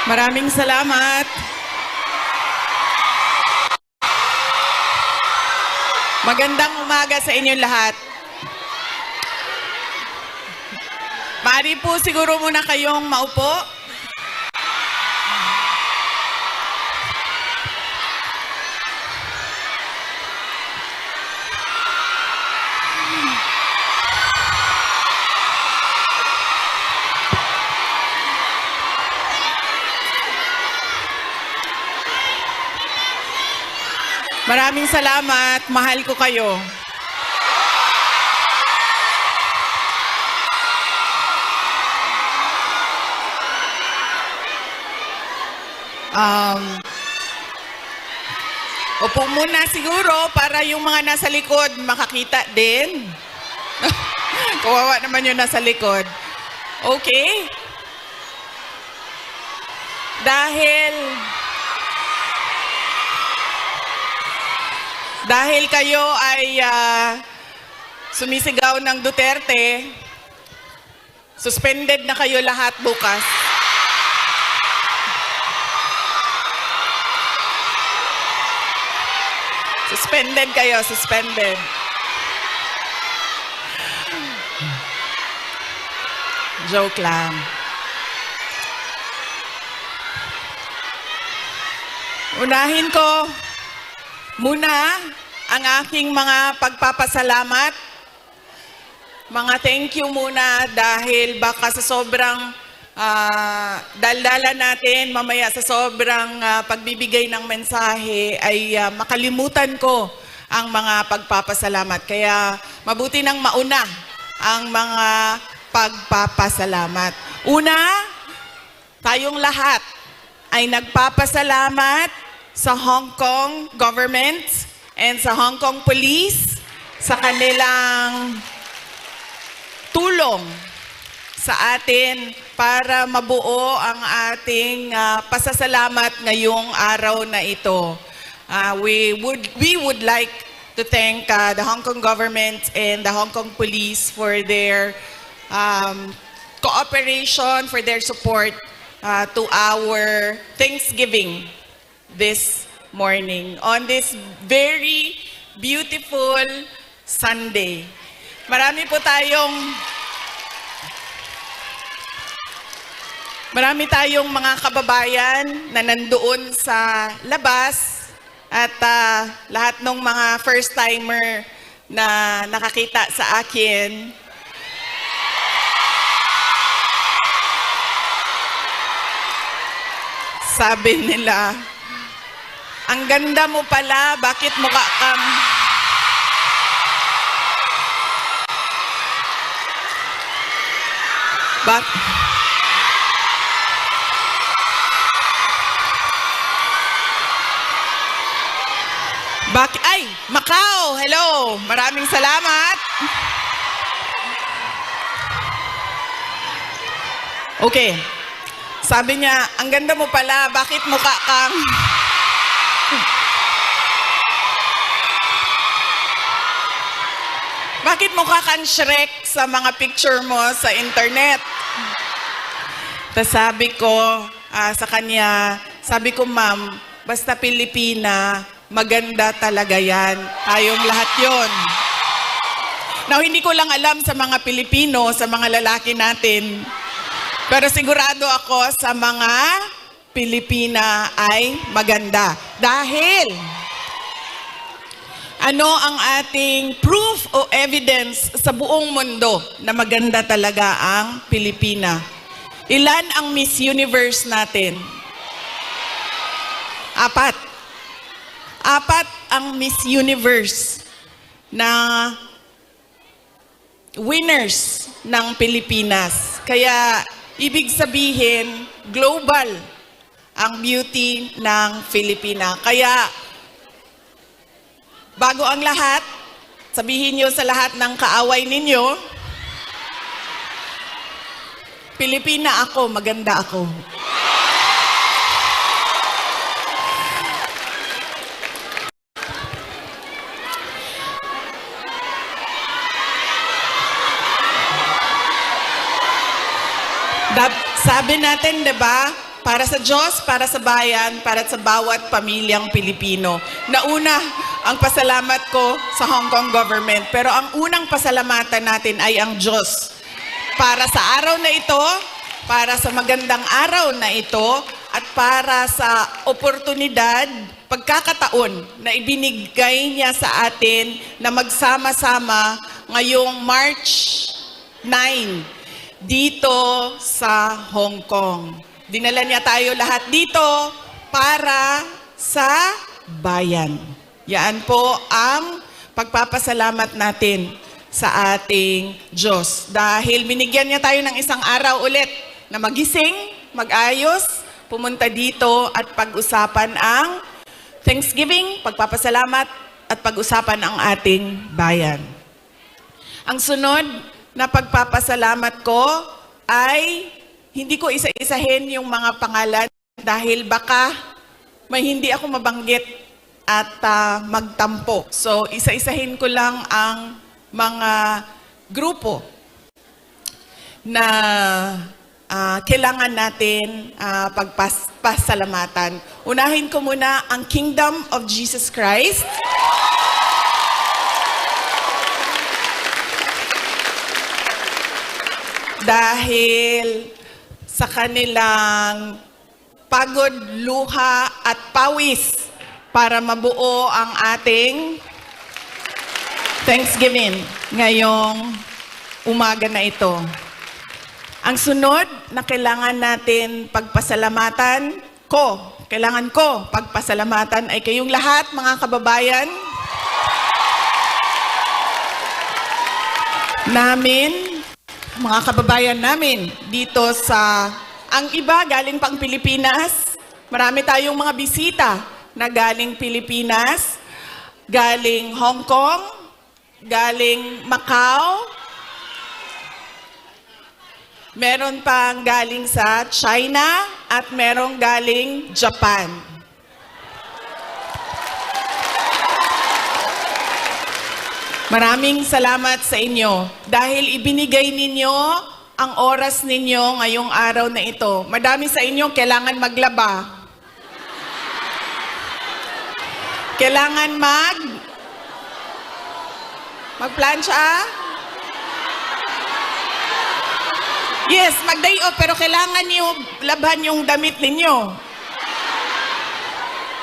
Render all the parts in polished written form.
Maraming salamat. Magandang umaga sa inyong lahat. Maaari po siguro muna kayong maupo. Maraming salamat. Mahal ko kayo. Upo muna siguro para yung mga nasa likod makakita din. Kawawa naman yung nasa likod. Okay? Dahil kayo ay sumisigaw ng Duterte, suspended na kayo lahat bukas. Suspended kayo, suspended. Joke lang. Unahin ko muna ang aking mga pagpapasalamat. Mga thank you muna dahil baka sa sobrang daldala natin, mamaya sa sobrang pagbibigay ng mensahe ay makalimutan ko ang mga pagpapasalamat. Kaya mabuti nang mauna ang mga pagpapasalamat. Una, tayong lahat ay nagpapasalamat sa Hong Kong government and sa Hong Kong police sa kanilang tulong sa atin para mabuo ang ating pasasalamat ngayong araw na ito. We would like to thank the Hong Kong government and the Hong Kong police for their cooperation, for their support to our Thanksgiving this morning on this very beautiful Sunday. Marami tayong mga kababayan na nandoon sa labas at lahat ng mga first-timer na nakakita sa akin. Sabi nila, ang ganda mo pala, bakit mukha kang... Ay, Macau! Hello! Maraming salamat! Okay. Sabi niya, ang ganda mo pala, bakit mukha kang... Bakit mukha kang Shrek sa mga picture mo sa internet? Tapos sabi ko sa kanya, sabi ko, ma'am, basta Pilipina, maganda talaga yan. Tayong lahat yon. Now, hindi ko lang alam sa mga Pilipino, sa mga lalaki natin. Pero sigurado ako sa mga Pilipina ay maganda. Dahil ano ang ating proof o evidence sa buong mundo na maganda talaga ang Pilipina? Ilan ang Miss Universe natin? 4. 4 ang Miss Universe na winners ng Pilipinas. Kaya ibig sabihin, global ang beauty ng Pilipina. Kaya bago ang lahat, sabihin niyo sa lahat ng kaaway ninyo, Pilipina ako, maganda ako. Sabi natin, 'di ba? para sa Diyos, para sa bayan, para sa bawat pamilyang Pilipino. Nauna ang pasalamat ko sa Hong Kong government, pero ang unang pasalamatan natin ay ang Diyos. Para sa araw na ito, para sa magandang araw na ito, at para sa oportunidad, pagkakataon na ibinigay niya sa atin na magsama-sama ngayong March 9 dito sa Hong Kong. Dinala niya tayo lahat dito para sa bayan. Yan po ang pagpapasalamat natin sa ating Diyos. Dahil binigyan niya tayo ng isang araw ulit na magising, mag-ayos, pumunta dito at pag-usapan ang Thanksgiving, pagpapasalamat at pag-usapan ang ating bayan. Ang sunod na pagpapasalamat ko ay hindi ko isa-isahin yung mga pangalan dahil baka may hindi ako mabanggit at magtampo. So, isa-isahin ko lang ang mga grupo na kailangan natin pagpasalamatan. Unahin ko muna ang Kingdom of Jesus Christ. Dahil sa kanilang pagod, luha at pawis para mabuo ang ating Thanksgiving ngayong umaga na ito. Ang sunod na kailangan natin pagpasalamatan kailangan ko pagpasalamatan ay kayong lahat, mga kababayan namin, mga kababayan namin dito sa, ang iba galing pang Pilipinas. Marami tayong mga bisita na galing Pilipinas, galing Hong Kong, galing Macau, meron pang galing sa China, at merong galing Japan. Maraming salamat sa inyo dahil ibinigay ninyo ang oras ninyo ngayong araw na ito. Madami sa inyo kailangan maglaba. Kailangan magplansya. Yes, mag-day off, pero kailangan niyo labhan yung damit ninyo.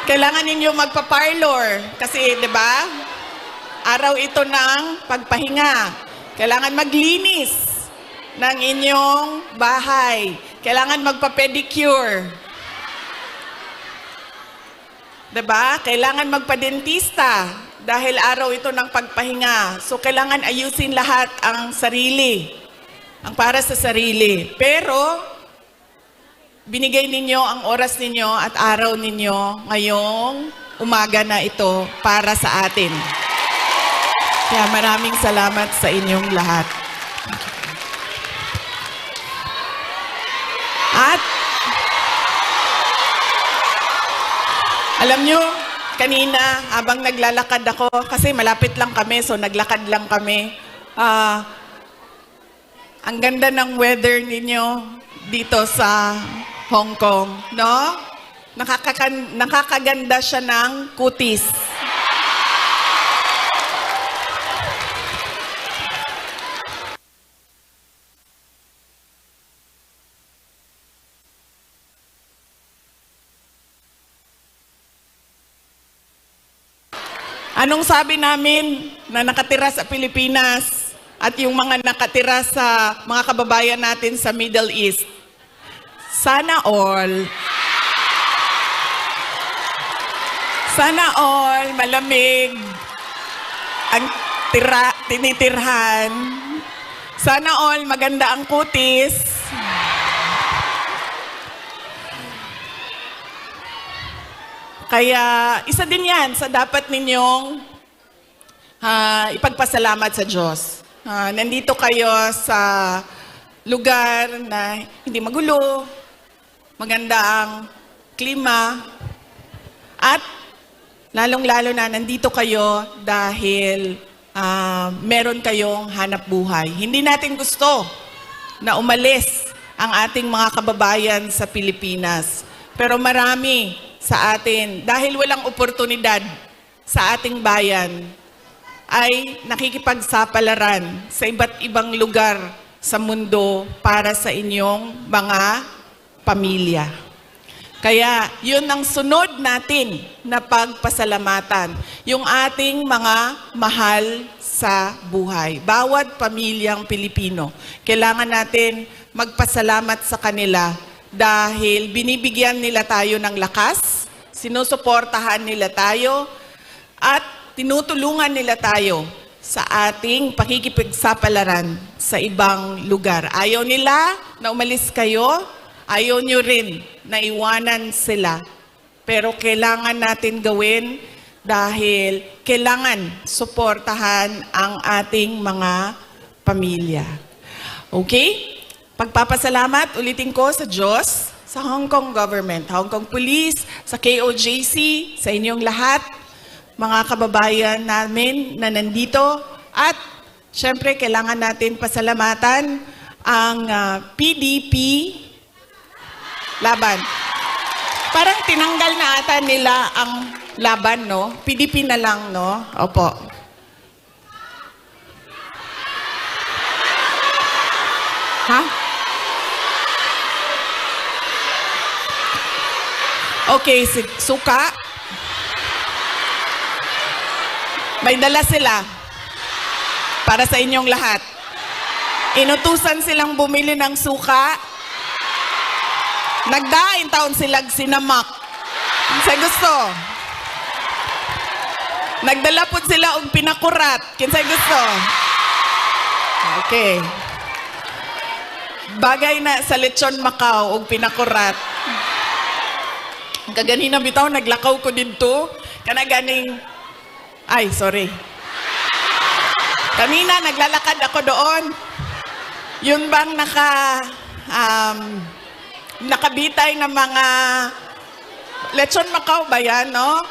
Kailangan ninyo magpa-parlor kasi, 'di ba? Araw ito ng pagpahinga. Kailangan maglinis ng inyong bahay. Kailangan magpa-pedicure. 'Di ba? Kailangan magpa-dentista dahil araw ito ng pagpahinga. So kailangan ayusin lahat ang sarili. Ang para sa sarili. Pero binigay ninyo ang oras ninyo at araw ninyo ngayong umaga na ito para sa atin. Kaya maraming salamat sa inyong lahat. At alam nyo, kanina habang naglalakad ako, kasi malapit lang kami, so naglakad lang kami, ang ganda ng weather ninyo dito sa Hong Kong, no? Nakakaganda siya ng kutis. Anong sabi namin na nakatira sa Pilipinas at yung mga nakatira sa mga kababayan natin sa Middle East? Sana all malamig ang tinitirhan. Sana all maganda ang kutis. Kaya isa din yan sa dapat ninyong ipagpasalamat sa Diyos. Nandito kayo sa lugar na hindi magulo, maganda ang klima, at lalong-lalo na nandito kayo dahil meron kayong hanap buhay. Hindi natin gusto na umalis ang ating mga kababayan sa Pilipinas. Pero marami sa atin, dahil walang oportunidad sa ating bayan, ay nakikipagsapalaran sa iba't ibang lugar sa mundo para sa inyong mga pamilya. Kaya yun ang sunod natin na pagpasalamatan, yung ating mga mahal sa buhay. Bawat pamilyang Pilipino, kailangan natin magpasalamat sa kanila dahil binibigyan nila tayo ng lakas, sinusuportahan nila tayo, at tinutulungan nila tayo sa ating pakikipagsapalaran sa ibang lugar. Ayaw nila na umalis kayo, ayaw nyo rin na iwanan sila. Pero kailangan natin gawin dahil kailangan suportahan ang ating mga pamilya. Okay? Pagpapasalamat, ulitin ko sa Diyos, sa Hong Kong government, Hong Kong Police, sa KOJC, sa inyong lahat, mga kababayan namin na nandito, at syempre kailangan natin pasalamatan ang PDP laban. Parang tinanggal na ata nila ang laban, no? PDP na lang, no? Opo. Ha? Okay, suka. May dala sila para sa inyong lahat. Inutusan silang bumili ng suka. Nagdain taon silang sinamak. Sa gusto. Nagdala po sila og pinakurat. Kinsay gusto. Okay. Bagay na sa lechon Macau og pinakurat. Kaganina bitaw naglakaw ko dito. Kana ganing ay, sorry. Kanina, naglalakad ako doon. Yun bang nakabitay ng mga lechon Macau ba yan, no?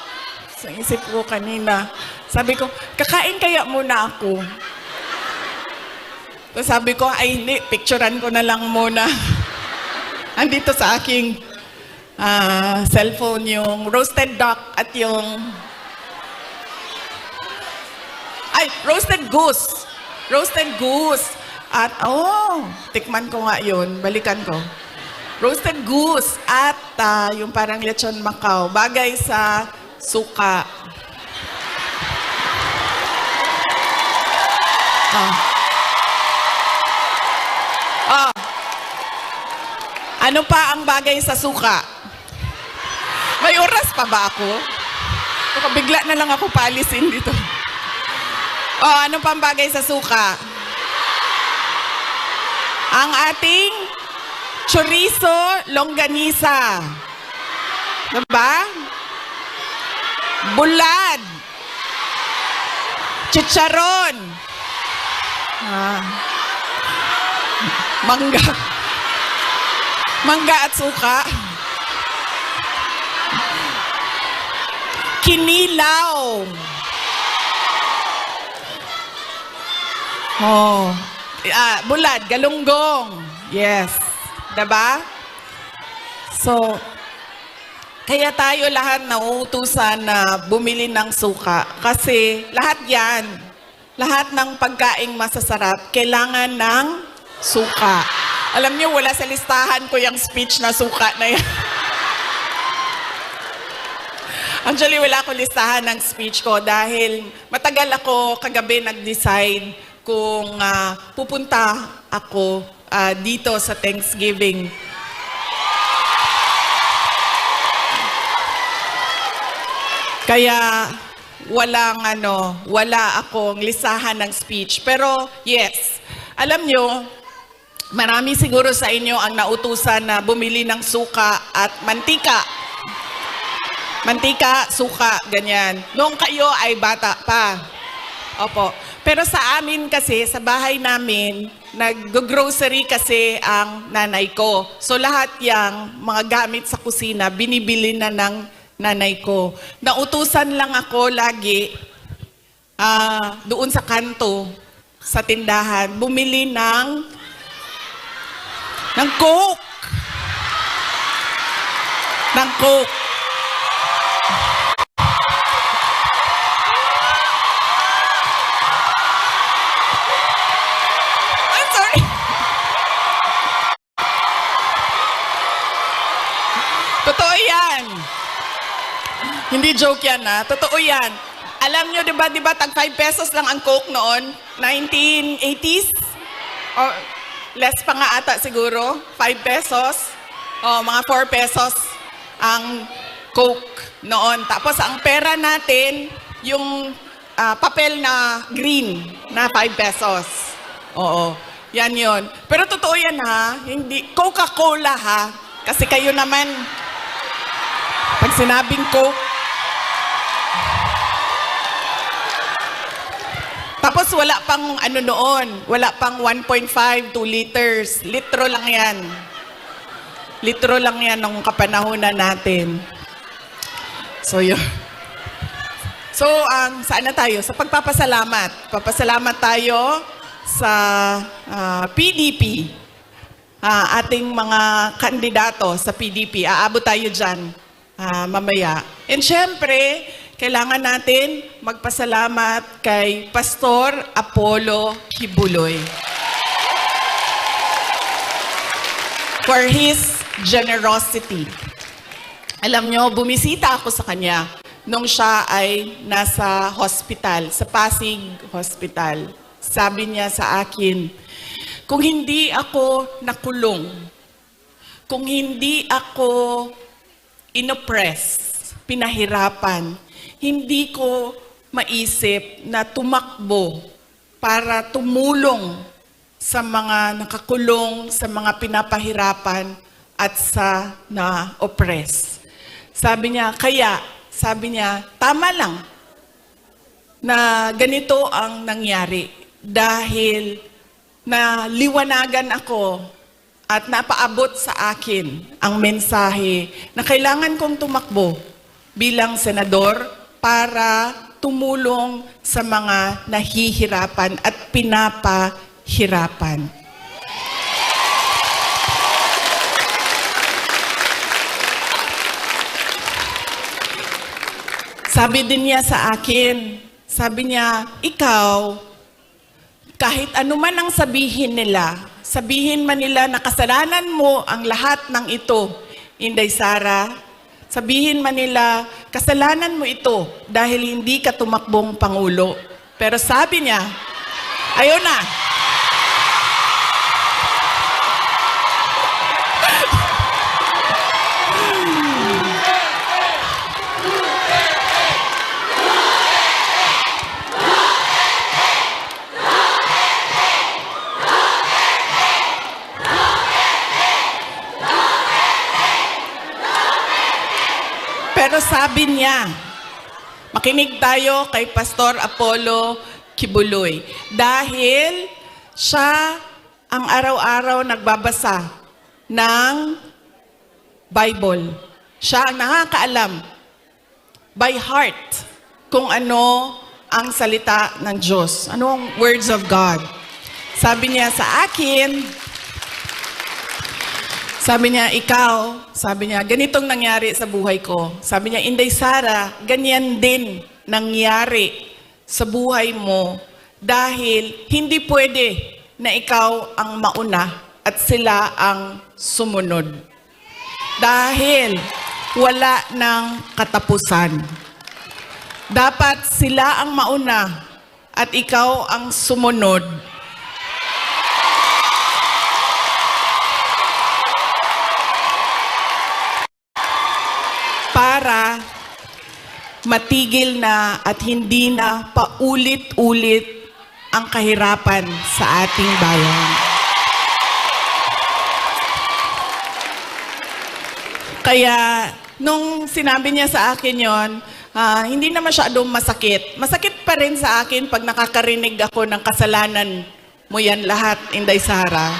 Sa isip ko kanina. Sabi ko, kakain kaya muna ako. So sabi ko, ay hindi, picturean ko na lang muna. Andito sa aking cellphone yung roasted duck at yung roasted goose. Roasted goose. At, tikman ko nga yun. Balikan ko. Roasted goose at yung parang lechon Macau. Bagay sa suka. Ano pa ang bagay sa suka? May oras pa ba ako? Baka bigla na lang ako paalisin dito. Ano pang bagay sa suka? Ang ating chorizo longganisa. Diba? Bulad. Chicharon. Mangga. Mangga at suka. Kinilaw. Bulad, galunggong. Yes. Diba? So, kaya tayo lahat nauutusan na bumili ng suka. Kasi lahat yan, lahat ng pagkaing masasarap, kailangan ng suka. Alam niyo, wala sa listahan ko yung speech na suka na yan. Actually, wala ko listahan ng speech ko dahil matagal ako kagabi nag-decide kung pupunta ako dito sa Thanksgiving. Kaya wala akong listahan ng speech. Pero yes, alam nyo, marami siguro sa inyo ang nautusan na bumili ng suka at mantika. Mantika, suka, ganyan. Noong kayo ay bata pa. Opo. Pero sa amin kasi, sa bahay namin, nag-grocery kasi ang nanay ko. So lahat yang mga gamit sa kusina, binibili na ng nanay ko. Nautusan lang ako lagi doon sa kanto, sa tindahan, bumili ng Ng Coke. Ng Coke. I'm sorry. Totoo yan. Hindi joke yan, ha? Totoo yan. Alam nyo, di ba, tag 5 pesos lang ang Coke noon? 1980s? Or less pa nga ata siguro? 5 pesos? O, mga 4 pesos ang Coke noon. Tapos ang pera natin, yung papel na green na 5 pesos. Oo, yan yon. Pero totoo yan, ha? Hindi, Coca-Cola, ha? Kasi kayo naman, pag sinabing Coke, tapos wala pang ano noon, wala pang 1.5, 2 liters. Litro lang yan. Litro lang yan nung kapanahunan natin. So yun. So, saan na tayo? Sa pagpapasalamat. Papasalamat tayo sa PDP. Ating mga kandidato sa PDP. Aabot tayo dyan mamaya. And syempre, kailangan natin magpasalamat kay Pastor Apollo Kibuloy for his generosity. Alam nyo, bumisita ako sa kanya nung siya ay nasa hospital, sa Pasig Hospital. Sabi niya sa akin, kung hindi ako nakulong, kung hindi ako inoppress, pinahirapan, hindi ko maisip na tumakbo para tumulong sa mga nakakulong, sa mga pinapahirapan at sa na-oppress. Sabi niya, tama lang na ganito ang nangyari dahil naliwanagan ako at napaabot sa akin ang mensahe na kailangan kong tumakbo bilang senador para tumulong sa mga nahihirapan at pinapahirapan. Sabi din niya sa akin, sabi niya, ikaw, kahit ano man ang sabihin man nila na kasalanan mo ang lahat ng ito, Inday Sara, sabihin man nila, kasalanan mo ito dahil hindi ka tumakbong Pangulo. Pero sabi niya, ayaw na. Pero sabi niya, makinig tayo kay Pastor Apollo Kibuloy. Dahil siya ang araw-araw nagbabasa ng Bible. Siya ang nakakaalam by heart kung ano ang salita ng Diyos. Anong words of God. Sabi niya sa akin, sabi niya, ganitong nangyari sa buhay ko. Sabi niya, Inday Sara, ganyan din nangyari sa buhay mo dahil hindi pwede na ikaw ang mauna at sila ang sumunod. Dahil wala ng katapusan. Dapat sila ang mauna at ikaw ang sumunod. Para matigil na at hindi na paulit-ulit ang kahirapan sa ating bayan. Kaya nung sinabi niya sa akin yon, hindi na masyadong masakit. Masakit pa rin sa akin pag nakakarinig ako ng kasalanan mo yan lahat, Inday Sara.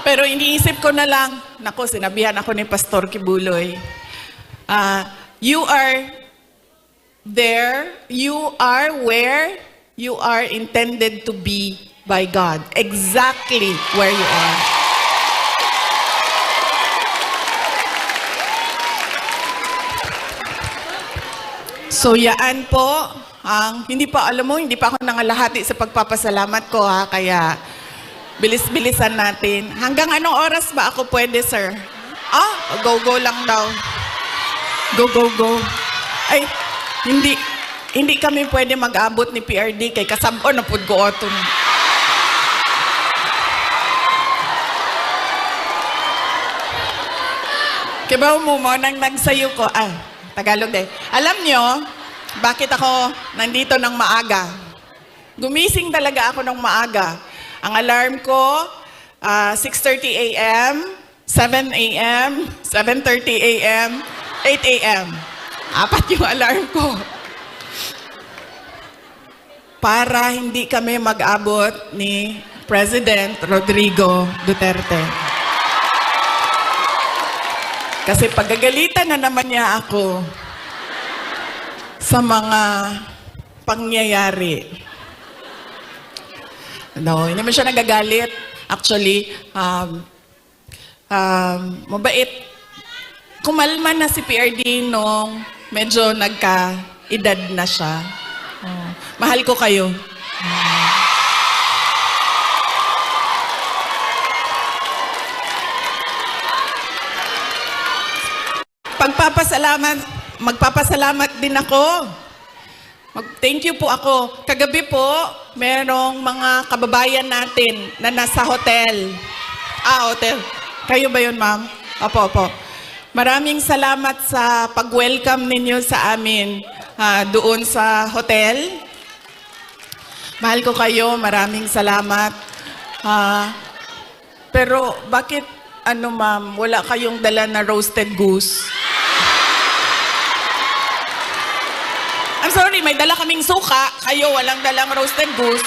Pero iniisip ko na lang, nako, sinabihan ako ni Pastor Kibuloy, you are there, you are where you are intended to be by God, exactly where you are. So yaan po, hindi pa alam mo, hindi pa ako nangalahati sa pagpapasalamat ko ha, kaya bilis-bilisan natin. Hanggang anong oras ba ako pwede, sir? Go lang daw. Go. Ay, hindi kami pwede mag-abot ni PRD kay kasab-o na pud ko oton. Kibaw mo nang nagsayo ko. Tagalog din. Alam nyo, bakit ako nandito ng maaga? Gumising talaga ako ng maaga. Ang alarm ko, 6:30 a.m., 7 a.m., 7:30 a.m., 8 a.m. 4 yung alarm ko. Para hindi kami mag-abot ni President Rodrigo Duterte. Kasi pagagalitan na naman niya ako sa mga pangyayari. No, hindi naman siya nagagalit. Actually, mabait. Kumalma na si PRD nung medyo nagka-edad na siya. Mahal ko kayo. Magpapasalamat din ako. Thank you po ako. Kagabi po, merong mga kababayan natin na nasa hotel. Hotel. Kayo ba yun, ma'am? Opo. Maraming salamat sa pag-welcome ninyo sa amin doon sa hotel. Mahal ko kayo. Maraming salamat. Pero bakit, ma'am, wala kayong dala na roasted goose? I'm sorry, may dala kaming suka. Kayo, walang dalang roasted goose.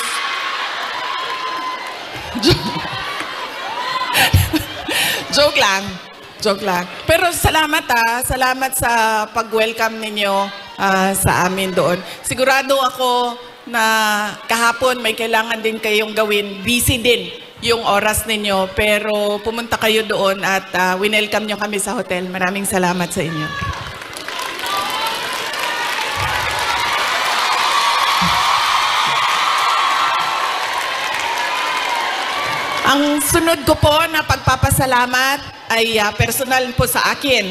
Joke lang. Pero salamat Salamat sa pag-welcome ninyo sa amin doon. Sigurado ako na kahapon may kailangan din kayong gawin. Busy din yung oras ninyo. Pero pumunta kayo doon at winelcome nyo kami sa hotel. Maraming salamat sa inyo. Ang sunod ko po na pagpapasalamat ay personal po sa akin.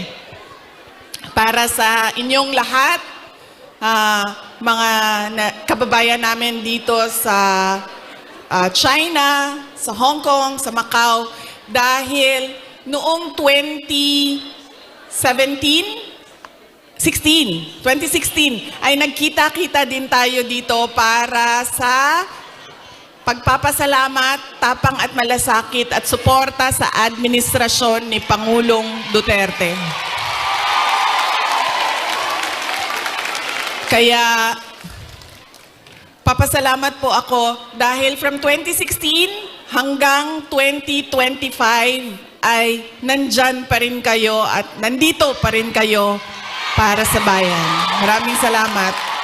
Para sa inyong lahat, mga kababayan namin dito sa China, sa Hong Kong, sa Macau, dahil noong 2016 ay nagkita-kita din tayo dito para sa pagpapasalamat, tapang at malasakit at suporta sa administrasyon ni Pangulong Duterte. Kaya, papasalamat po ako dahil from 2016 hanggang 2025 ay nandyan pa rin kayo at nandito pa rin kayo para sa bayan. Maraming salamat.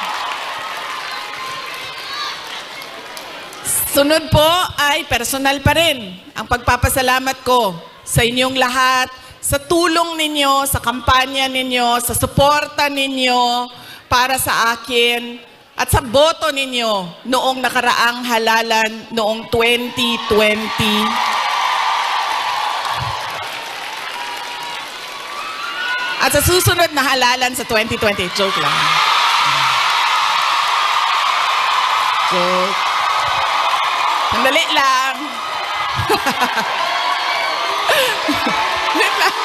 Sunod po ay personal pa rin ang pagpapasalamat ko sa inyong lahat, sa tulong ninyo, sa kampanya ninyo, sa suporta ninyo para sa akin at sa boto ninyo noong nakaraang halalan noong 2020. At sa susunod na halalan sa 2020. Joke lang. Joke. Sandali lang. Sandali lang.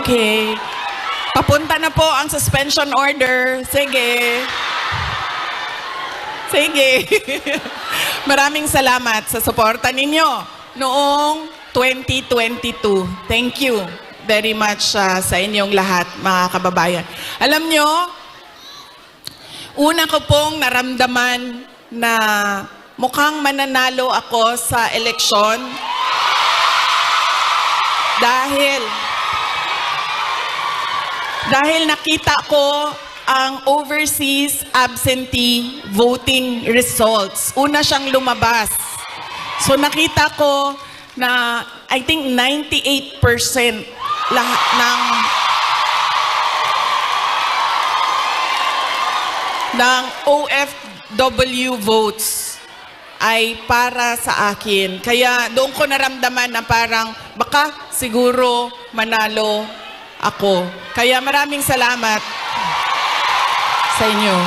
Okay. Papunta na po ang suspension order. Sige. Sige. Maraming salamat sa suporta ninyo noong 2022. Thank you very much sa inyong lahat, mga kababayan. Alam nyo, una ko pong naramdaman na mukhang mananalo ako sa eleksyon dahil nakita ko ang overseas absentee voting results. Una siyang lumabas. So nakita ko na I think 98% lahat ng OFW votes ay para sa akin. Kaya doon ko naramdaman na parang baka siguro manalo ako. Kaya maraming salamat sa inyo.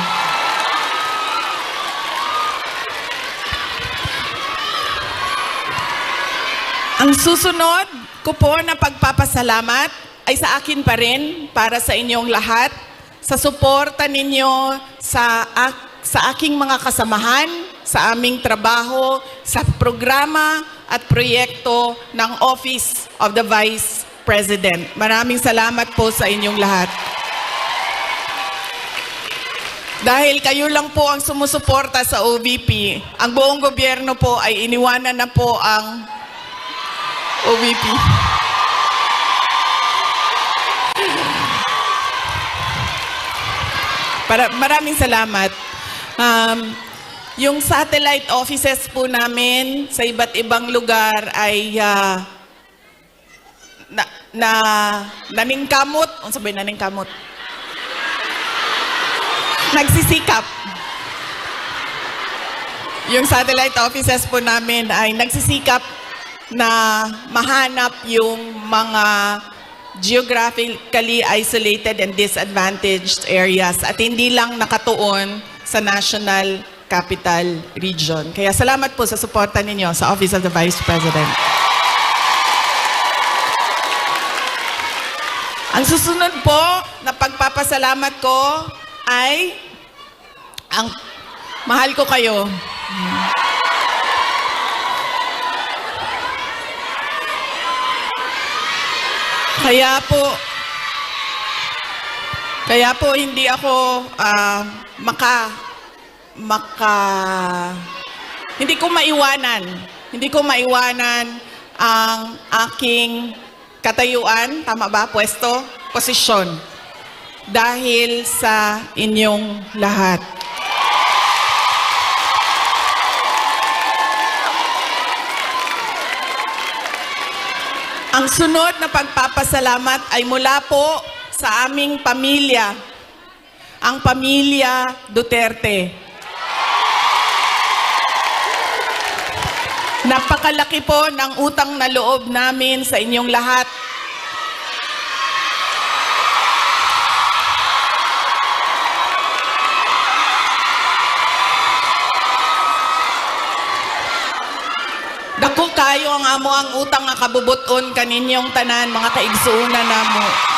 Ang susunod ko po na pagpapasalamat ay sa akin pa rin, para sa inyong lahat, sa suporta ninyo sa aking mga kasamahan, sa aming trabaho, sa programa at proyekto ng Office of the Vice President. Maraming salamat po sa inyong lahat. Dahil kayo lang po ang sumusuporta sa OVP, ang buong gobyerno po ay iniwanan na po ang OVP. Maraming salamat. Yung satellite offices po namin sa iba't ibang lugar ay naningkamot. Ano sabihin naningkamot? Nagsisikap. Yung satellite offices po namin ay nagsisikap na mahanap yung mga geographically isolated and disadvantaged areas at hindi lang nakatuon sa National Capital Region. Kaya salamat po sa suporta ninyo sa Office of the Vice President. Ang susunod po na pagpapasalamat ko ay ang mahal ko kayo. Kaya po hindi ako hindi ko maiwanan ang aking katayuan, tama ba, pwesto, posisyon, dahil sa inyong lahat. Ang sunod na pagpapasalamat ay mula po sa aming pamilya, ang pamilya Duterte. Napakalaki po ng utang na loob namin sa inyong lahat. Dako kayo ang amo ang utang nga kabubuton kaninyong tanan, mga kaigsuuna namo.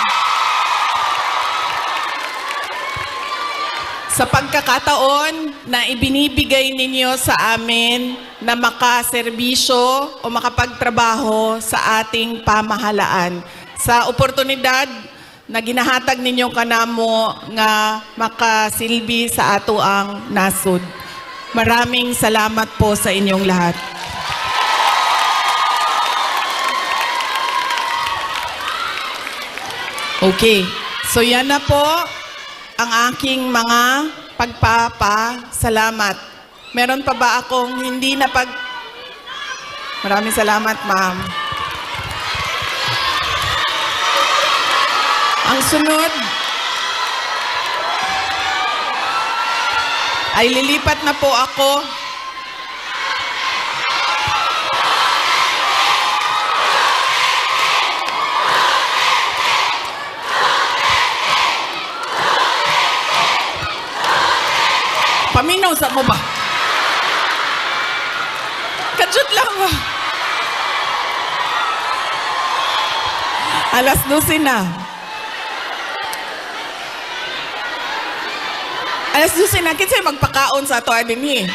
Sa pagkakataon na ibinibigay ninyo sa amin na makaserbisyo o makapagtrabaho sa ating pamahalaan. Sa oportunidad na ginahatag ninyo kanamo nga makasilbi sa ato ang nasud. Maraming salamat po sa inyong lahat. Okay, so yan na po ang aking mga pagpapasalamat. Meron pa ba akong hindi na Maraming salamat, ma'am. Ang sunod ay lilipat na po ako paminaw sa mo ba? Kadyot lang ba? Alas 12 na. Alas 12 na, kinsay magpakaon sa ato adin eh.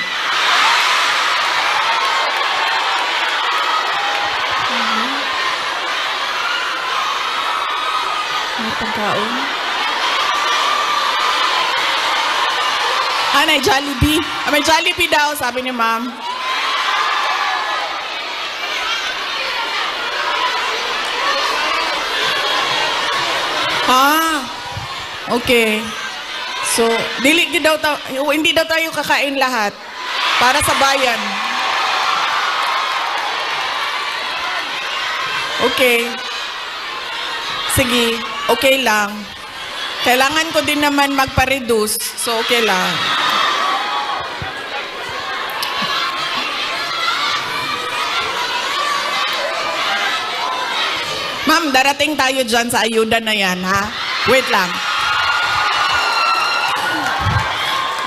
May pagkaon? May Jollibee. May Jollibee daw, sabi ni ma'am. Okay. So, hindi daw tayo kakain lahat para sa bayan. Okay. Sige, okay lang. Kailangan ko din naman magpa-reduce, so okay lang. Ma'am, darating tayo dyan sa ayuda na yan, ha? Wait lang.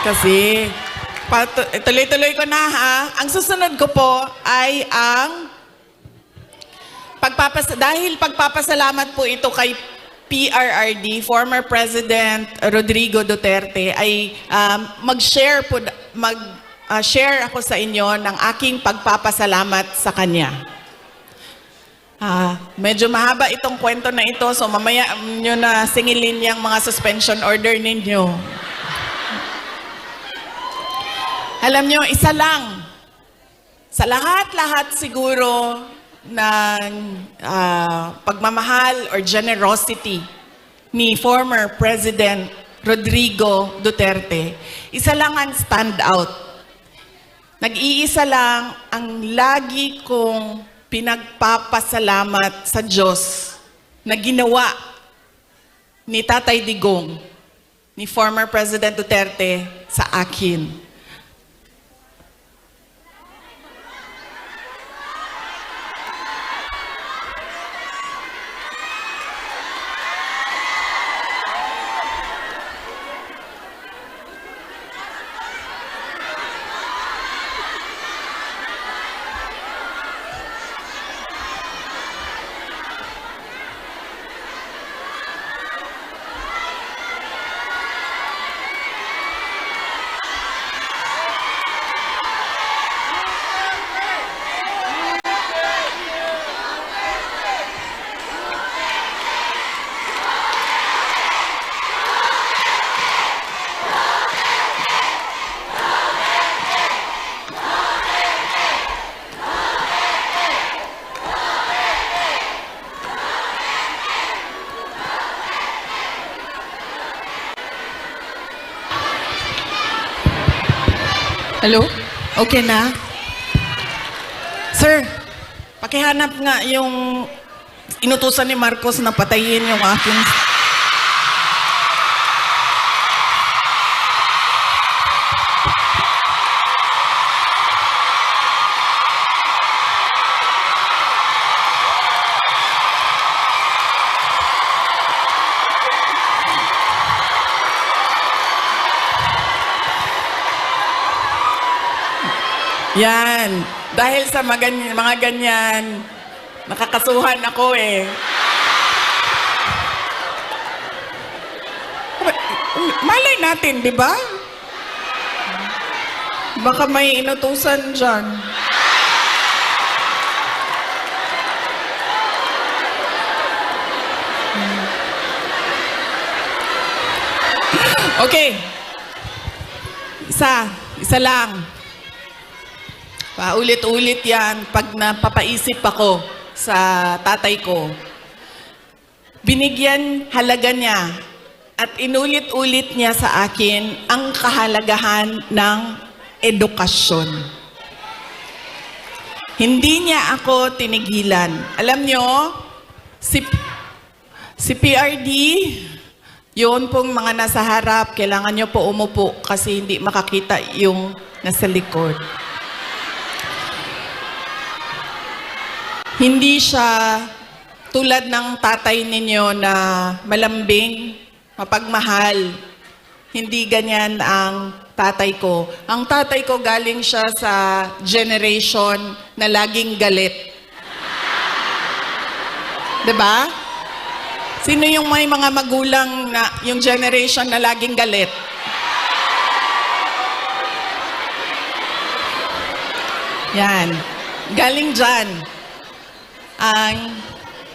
Kasi, tuloy-tuloy ko na, ha? Ang susunod ko po ay ang dahil pagpapasalamat po ito kay PRRD, former President Rodrigo Duterte, ay share ako sa inyo ng aking pagpapasalamat sa kanya. Medyo mahaba itong kwento na ito, so mamaya nyo na singilin yung mga suspension order ninyo. Alam nyo, isa lang. Sa lahat-lahat siguro ng pagmamahal or generosity ni former President Rodrigo Duterte, isa lang ang stand out. Nag-iisa lang ang lagi kong pinagpapasalamat sa Diyos na ginawa ni Tatay Digong, ni former President Duterte sa akin. Hello? Okay na? Sir, pakihanap nga yung inutusan ni Marcos na patayin yung aking... Yan. Dahil sa mga ganyan, nakakasuhan ako eh. Malay natin, di ba? Baka may inutusan dyan. Okay. Isa lang. Paulit-ulit yan pag napapaisip ako sa tatay ko. Binigyan halaga niya at inulit-ulit niya sa akin ang kahalagahan ng edukasyon. Hindi niya ako tinigilan. Alam nyo, si PRD, yun pong mga nasa harap, kailangan nyo po umupo kasi hindi makakita yung nasa likod. Hindi siya tulad ng tatay ninyo na malambing, mapagmahal. Hindi ganyan ang tatay ko. Ang tatay ko galing siya sa generation na laging galit. Diba? Sino yung may mga magulang na yung generation na laging galit? Yan. Galing dyan ang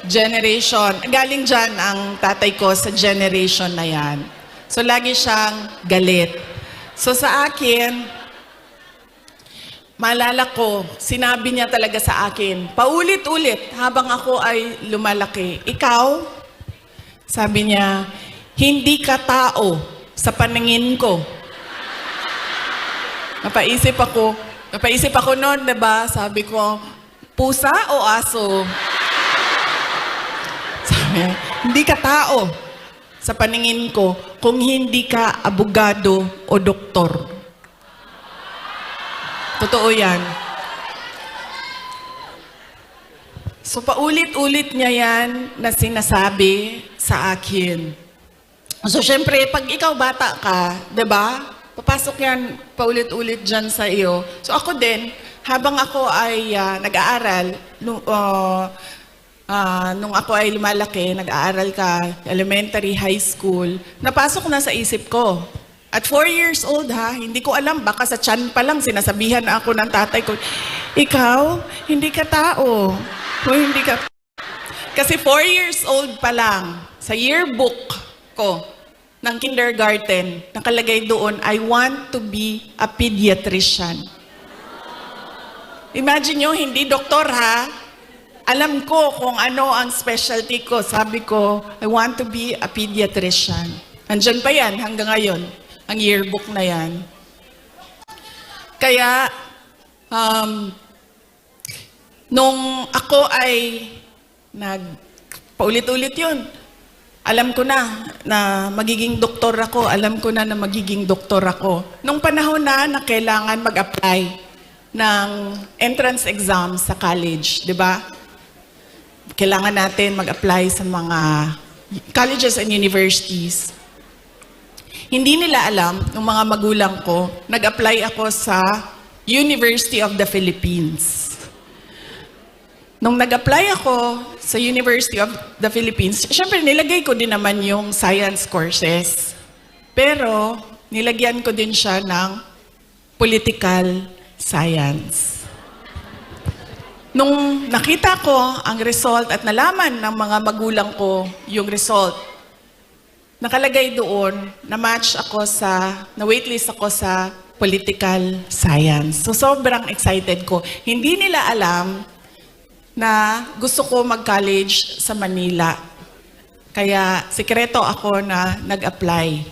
generation. Galing dyan ang tatay ko sa generation na yan. So, lagi siyang galit. So, sa akin, maalala ko, sinabi niya talaga sa akin, paulit-ulit habang ako ay lumalaki. Ikaw, sabi niya, hindi ka tao sa paningin ko. Napaisip ako noon, diba? Sabi ko, pusa o aso? Sabi, hindi ka tao sa paningin ko kung hindi ka abogado o doktor. Totoo yan. So, paulit-ulit niya yan na sinasabi sa akin. So, syempre, pag ikaw bata ka, diba? Papasok yan paulit-ulit dyan sa iyo. So, ako din, habang ako ay nag-aaral, nung ako ay lumalaki, nag-aaral ka, elementary, high school, napasok na sa isip ko. At 4 years old hindi ko alam, baka sa tiyan pa lang sinasabihan ako ng tatay ko, ikaw, hindi ka tao. O hindi ka... Kasi 4 years old pa lang, sa yearbook ko ng kindergarten, nakalagay doon, I want to be a pediatrician. Imagine nyo, hindi doktor Alam ko kung ano ang specialty ko. Sabi ko, I want to be a pediatrician. Andyan pa yan hanggang ngayon, ang yearbook na yan. Kaya, nung ako ay paulit-ulit yun, alam ko na magiging doktor ako. Alam ko na magiging doktor ako. Nung panahon na kailangan mag-apply ng entrance exam sa college, di ba? Kailangan natin mag-apply sa mga colleges and universities. Hindi nila alam, ng mga magulang ko, nag-apply ako sa University of the Philippines. Nung nag-apply ako sa University of the Philippines, syempre nilagay ko din naman yung science courses. Pero nilagyan ko din siya ng political science. Nung nakita ko ang result at nalaman ng mga magulang ko yung result, nakalagay doon na match ako na waitlist ako sa political science. So sobrang excited ko. Hindi nila alam na gusto ko mag-college sa Manila. Kaya sikreto ako na nag-apply.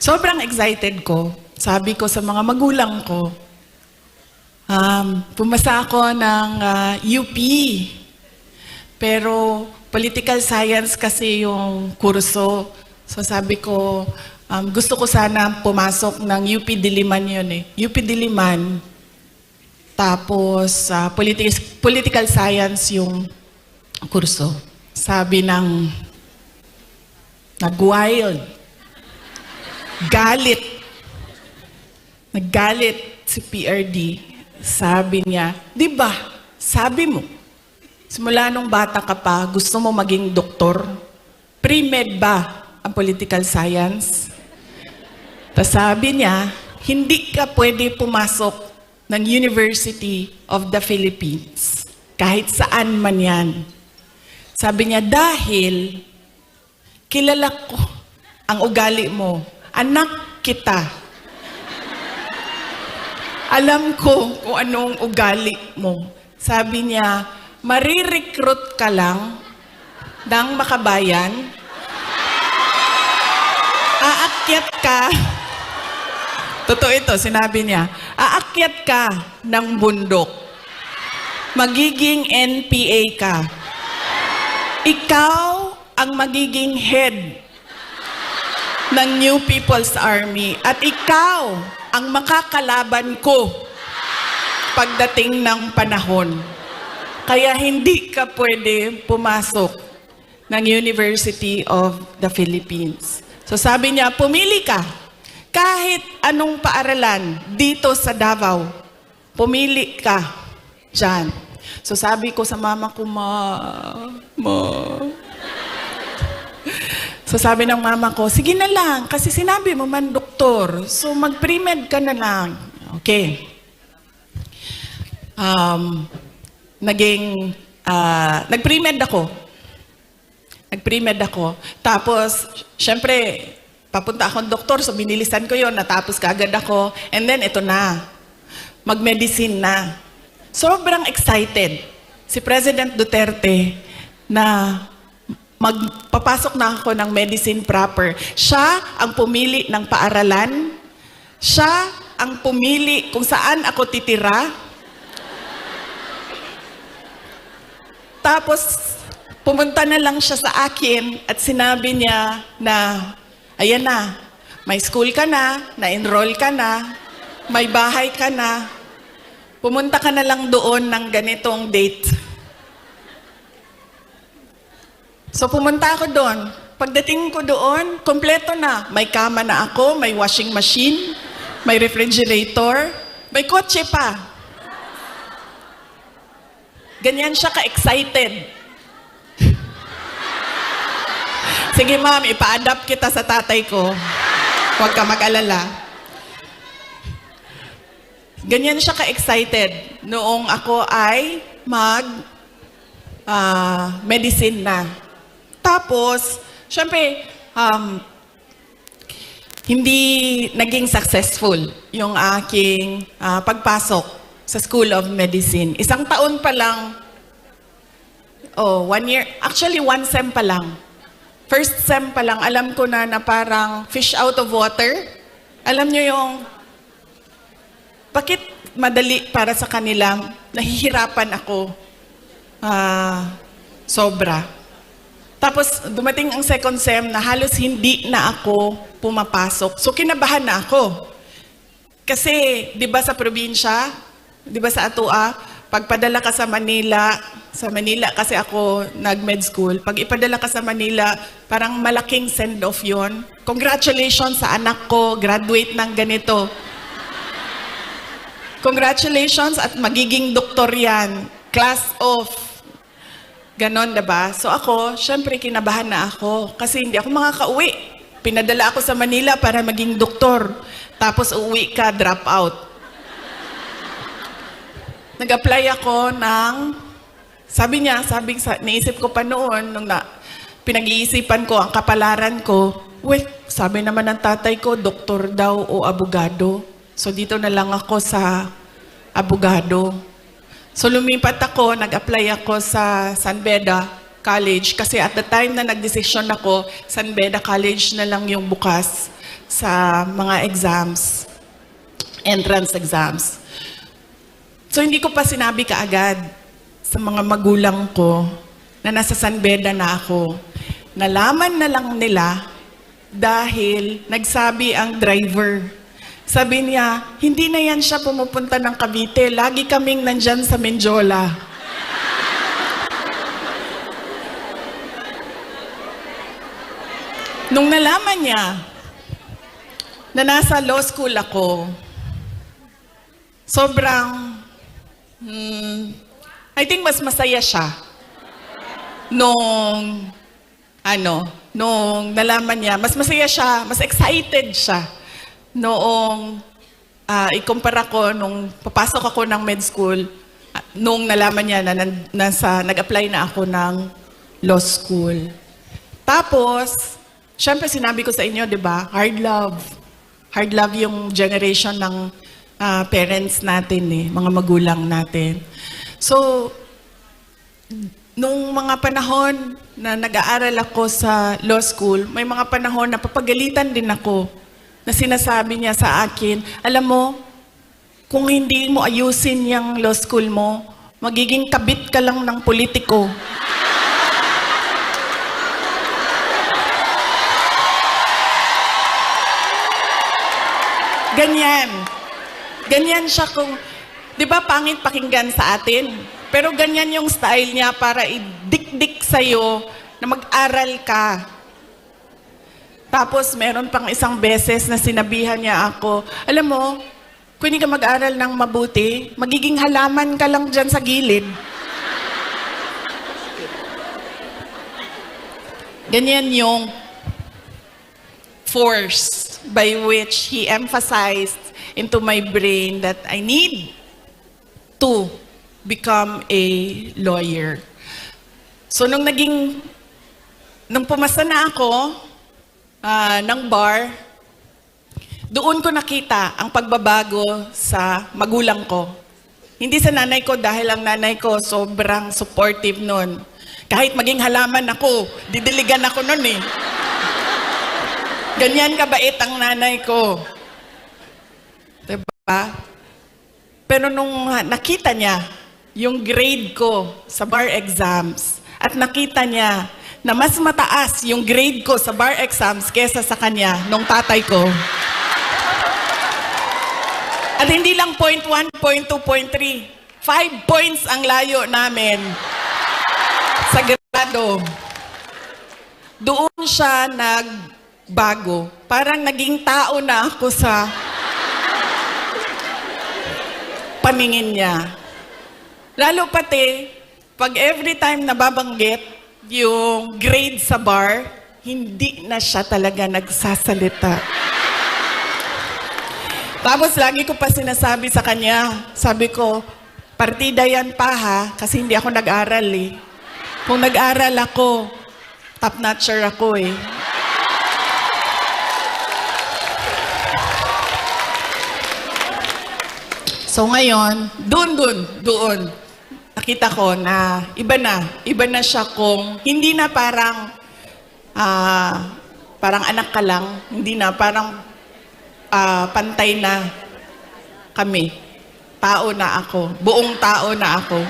Sobrang excited ko. Sabi ko sa mga magulang ko, pumasa ako ng UP. Pero political science kasi yung kurso. So sabi ko, gusto ko sana pumasok ng UP Diliman yun UP Diliman. Tapos, political science yung kurso. Sabi ng nag-wild, naggalit si PRD. Sabi niya, di ba, sabi mo, simula nung bata ka pa, gusto mo maging doktor? Pre-med ba ang political science? Tapos sabi niya, hindi ka pwede pumasok ng University of the Philippines. Kahit saan man yan. Sabi niya, dahil kilala ko ang ugali mo. Anak kita. Alam ko kung anong ugali mo. Sabi niya, marirecruit ka lang ng makabayan. Aakyat ka. Totoo ito, sinabi niya. Aakyat ka ng bundok. Magiging NPA ka. Ikaw ang magiging head ng New People's Army. At ikaw ang makakalaban ko pagdating ng panahon. Kaya hindi ka pwede pumasok ng University of the Philippines. So sabi niya, pumili ka. Kahit anong paaralan dito sa Davao, pumili ka dyan. So sabi ko sa mama ko, Ma. So sabi ng mama ko, sige na lang, kasi sinabi mo man doktor, so mag-pre-med ka na lang. Okay. nag-pre-med ako. Nag-pre-med ako. Tapos, syempre, papunta akong doktor, so binilisan ko yon, natapos kaagad ako. And then, ito na. Mag-medicine na. Sobrang excited si President Duterte na magpapasok na ako ng medicine proper. Siya ang pumili ng paaralan. Siya ang pumili kung saan ako titira. Tapos, pumunta na lang siya sa akin at sinabi niya na, ayan na, may school ka na-enroll ka na, may bahay ka na, pumunta ka na lang doon ng ganitong date. So pumunta ako doon. Pagdating ko doon, kompleto na. May kama na ako, may washing machine, may refrigerator, may kotse pa. Ganyan siya ka-excited. Sige ma'am, ipa-adapt kita sa tatay ko. Huwag ka mag-alala. Ganyan siya ka-excited noong ako ay medicine na. Tapos, syempre, hindi naging successful yung aking pagpasok sa School of Medicine. Isang taon pa lang, 1 year, actually 1 sem pa lang. First sem pa lang, alam ko na parang fish out of water. Alam nyo yung, bakit madali para sa kanila, nahihirapan ako. Sobra. Tapos dumating ang second sem na halos hindi na ako pumapasok. So kinabahan na ako. Kasi, di ba sa probinsya, di ba sa Atua, pagpadala ka sa Manila kasi ako nag-med school, pag ipadala ka sa Manila, parang malaking send-off yon. Congratulations sa anak ko, graduate ng ganito. Congratulations at magiging doktor yan. Class off. Ganon, diba? So ako, syempre kinabahan na ako kasi hindi ako makakauwi. Pinadala ako sa Manila para maging doktor. Tapos uuwi ka, drop out. Nag-apply ako ng, naisip ko pa noon, nung pinag-iisipan ko ang kapalaran ko, sabi naman ng tatay ko, doktor daw o abogado. So dito na lang ako sa abogado. So lumipat ako, nag-apply ako sa San Beda College kasi at the time na nagdesisyon ako, San Beda College na lang yung bukas sa mga exams, entrance exams. So hindi ko pa sinabi kaagad sa mga magulang ko na nasa San Beda na ako. Nalaman na lang nila dahil nagsabi ang driver. Sabi niya, hindi na yan siya pumupunta ng Cavite. Lagi kaming nandyan sa Menjola. Nung nalaman niya na nasa law school ako, sobrang, I think mas masaya siya nung nalaman niya. Mas masaya siya, mas excited siya noong ikumpara ko nung papasok ako ng med school, nung nalaman niya na nag-apply na ako ng law school. Tapos, syempre sinabi ko sa inyo, di ba, hard love. Hard love yung generation ng parents natin, mga magulang natin. So, nung mga panahon na nag-aaral ako sa law school, may mga panahon na papagalitan din ako na sinasabi niya sa akin, alam mo, kung hindi mo ayusin yung law school mo, magiging kabit ka lang ng politiko. Ganyan. Ganyan siya kung, di ba pangit pakinggan sa atin? Pero ganyan yung style niya para idikdik sa'yo na mag-aral ka. Tapos meron pang isang beses na sinabihan niya ako, alam mo, kung hindi ka mag-aral ng mabuti, magiging halaman ka lang dyan sa gilid. Ganyan yung force by which he emphasized into my brain that I need to become a lawyer. So nung pumasa na ako ng bar, doon ko nakita ang pagbabago sa magulang ko. Hindi sa nanay ko dahil ang nanay ko sobrang supportive nun. Kahit maging halaman ako, didiligan ako nun eh. Ganyan kabait ang nanay ko. Diba? Pero nung nakita niya yung grade ko sa bar exams at nakita niya na mas mataas yung grade ko sa bar exams kesa sa kanya nung tatay ko. At hindi lang 0.1, 0.2, 0.3. 5 points ang layo namin sa grado. Doon siya nagbago. Parang naging tao na ako sa paningin niya. Lalo pati, pag every time nababanggit yung grade sa bar, hindi na siya talaga nagsasalita. Tapos lagi ko pa sinasabi sa kanya, sabi ko, partida yan pa ha, kasi hindi ako nag-aral eh. Kung nag-aral ako, top-notcher ako eh. So ngayon, doon, nakita ko na iba na siya kung, hindi na parang anak ka lang, hindi na parang pantay na kami. Tao na ako. Buong tao na ako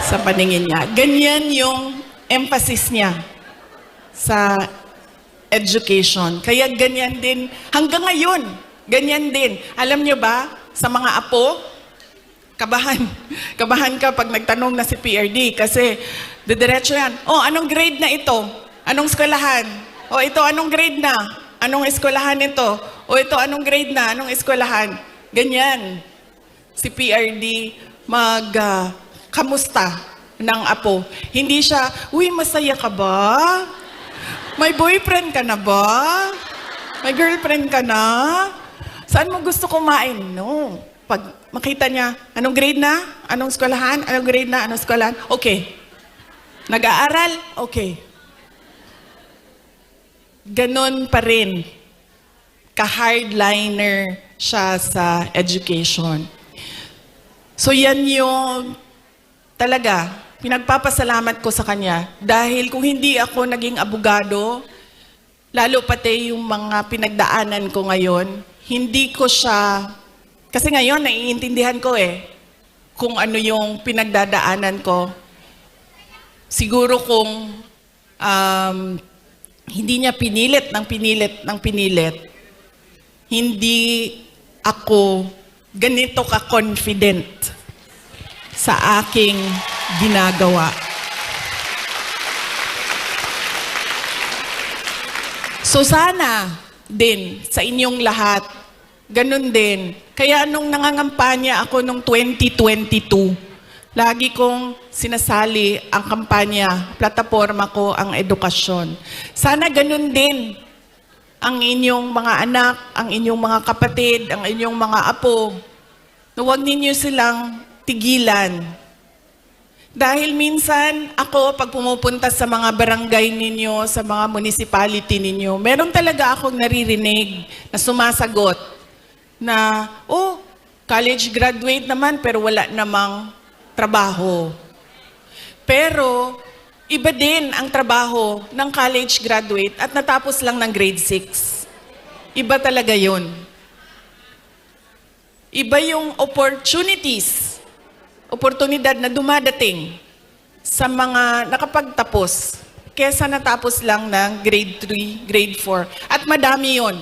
sa paningin niya. Ganyan yung emphasis niya sa education. Kaya ganyan din, hanggang ngayon, ganyan din. Alam niyo ba, sa mga apo, kabahan ka pag nagtanong na si PRD kasi didiretso yan, oh, anong grade na ito? Anong eskwelahan? Oh, ito, anong grade na? Anong eskwelahan ito? O ito, anong grade na? Anong eskwelahan? Ganyan. Si PRD kamusta ng apo. Hindi siya, uy, masaya ka ba? May boyfriend ka na ba? May girlfriend ka na? Saan mo gusto kumain? No. Pag makita niya, anong grade na? Anong eskwelahan? Anong grade na? Anong eskwelahan? Okay. Nag-aaral? Okay. Ganon pa rin, ka-hardliner siya sa education. So yan yung talaga, pinagpapasalamat ko sa kanya. Dahil kung hindi ako naging abogado, lalo pati yung mga pinagdaanan ko ngayon, hindi ko siya, kasi ngayon naiintindihan ko kung ano yung pinagdadaanan ko. Siguro kung hindi niya pinilit, hindi ako ganito ka-confident sa aking ginagawa. So sana din sa inyong lahat, ganun din. Kaya nung nangangampanya ako nung 2022, lagi kong sinasali ang kampanya, plataforma ko ang edukasyon. Sana ganun din ang inyong mga anak, ang inyong mga kapatid, ang inyong mga apo. Huwag ninyo silang tigilan. Dahil minsan ako, pag pumupunta sa mga barangay ninyo, sa mga municipality ninyo, meron talaga akong naririnig na sumasagot na, oh, college graduate naman pero wala namang trabaho. Pero, iba din ang trabaho ng college graduate at natapos lang ng grade 6. Iba talaga yun. Iba yung oportunidad na dumadating sa mga nakapagtapos kesa natapos lang ng grade 3, grade 4. At madami yun.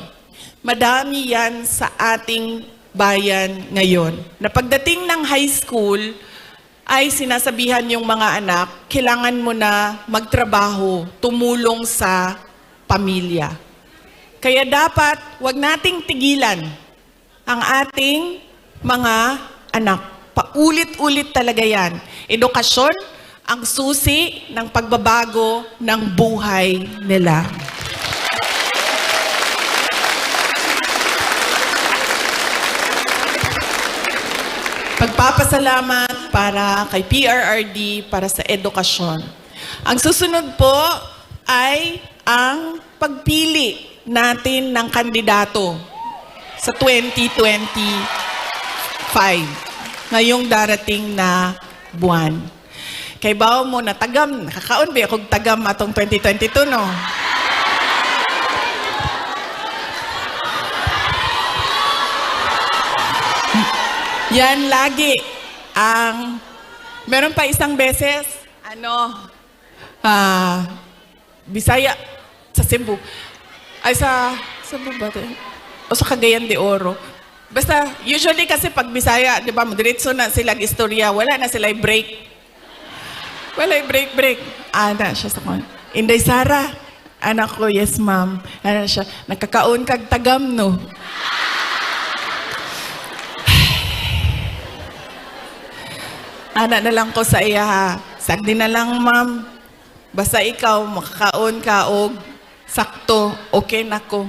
Madami yan sa ating bayan ngayon. Na pagdating ng high school, ay sinasabihan yung mga anak, kailangan mo na magtrabaho, tumulong sa pamilya. Kaya dapat, wag nating tigilan ang ating mga anak. Paulit-ulit talaga yan. Edukasyon ang susi ng pagbabago ng buhay nila. Pagpapasalamat para kay PRRD para sa edukasyon. Ang susunod po ay ang pagpili natin ng kandidato sa 2025, ngayong darating na buwan. Kay bao mo na tagam, nakakaon ba akong tagam atong 2022, no? Yan lagi ang, meron pa isang beses, Bisaya, sa Cebu. Ay, sa Cebu ba ito? O sa Cagayan de Oro. Basta, usually kasi pag Bisaya, di ba, diretso na sila istorya, wala na sila break. Wala break. Ana siya sa kon. Inday Sara, anak ko, yes ma'am. Ana siya, nakakaon kag tagam, no? Ana na lang ko sa iya, ha. Sagdi na lang, ma'am. Basta ikaw, makakaon ka og sakto, okay na ko.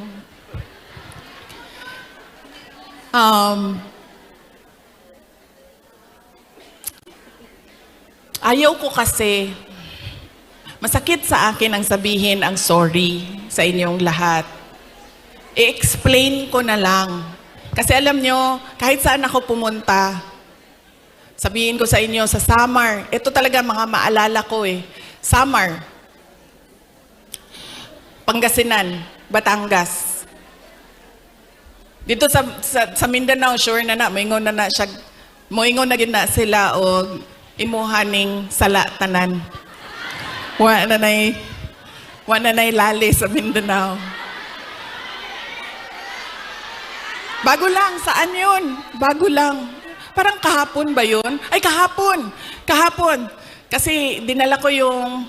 Ayaw ko kasi, masakit sa akin ang sabihin ang sorry sa inyong lahat. I-explain ko na lang. Kasi alam nyo, kahit saan ako pumunta, sabihin ko sa inyo, sa Samar, ito talaga mga maalala ko eh. Samar, Pangasinan, Batangas. Dito sa Mindanao, sure na moingon na gid na sila o imuhaning sala tanan. Wa na nay lali sa Mindanao. Bago lang, saan yun? Bago lang. Parang kahapon ba yun? Ay, kahapon! Kasi dinala ko yung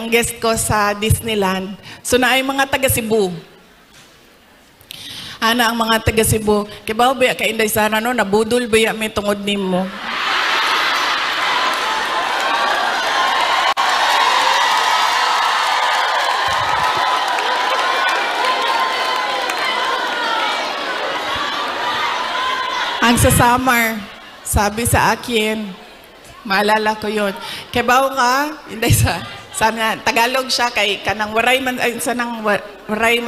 guest ko sa Disneyland. So na ay mga taga Cebu. Ana ang mga taga Cebu. Kaya ba ka Inday Sara, no? Nabudol ba may tungod nimo? Ang sa Samar, sabi sa akin, maalala ko yun. Kaya ba ka, Inday Sara, sana Tagalog siya kay kanang waray man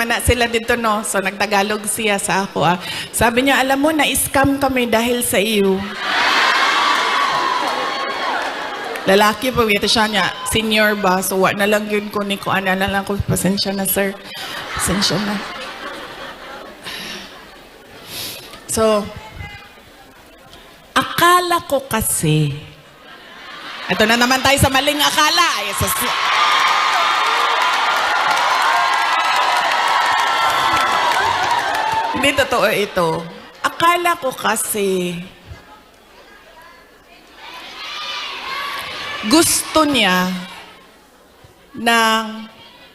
na sila dito, no, so nagtagalog siya sa ako. Sabi niya, alam mo na scam kami dahil sa iyo. Lalaki pa ito siya niya, senior ba, so wa na lang yun ko ni ko ana na lang ko, pasensya na sir, pasensya na. So akala ko kasi, ito na naman tayo sa maling akala. Hindi totoo ito. Akala ko kasi gusto niya ng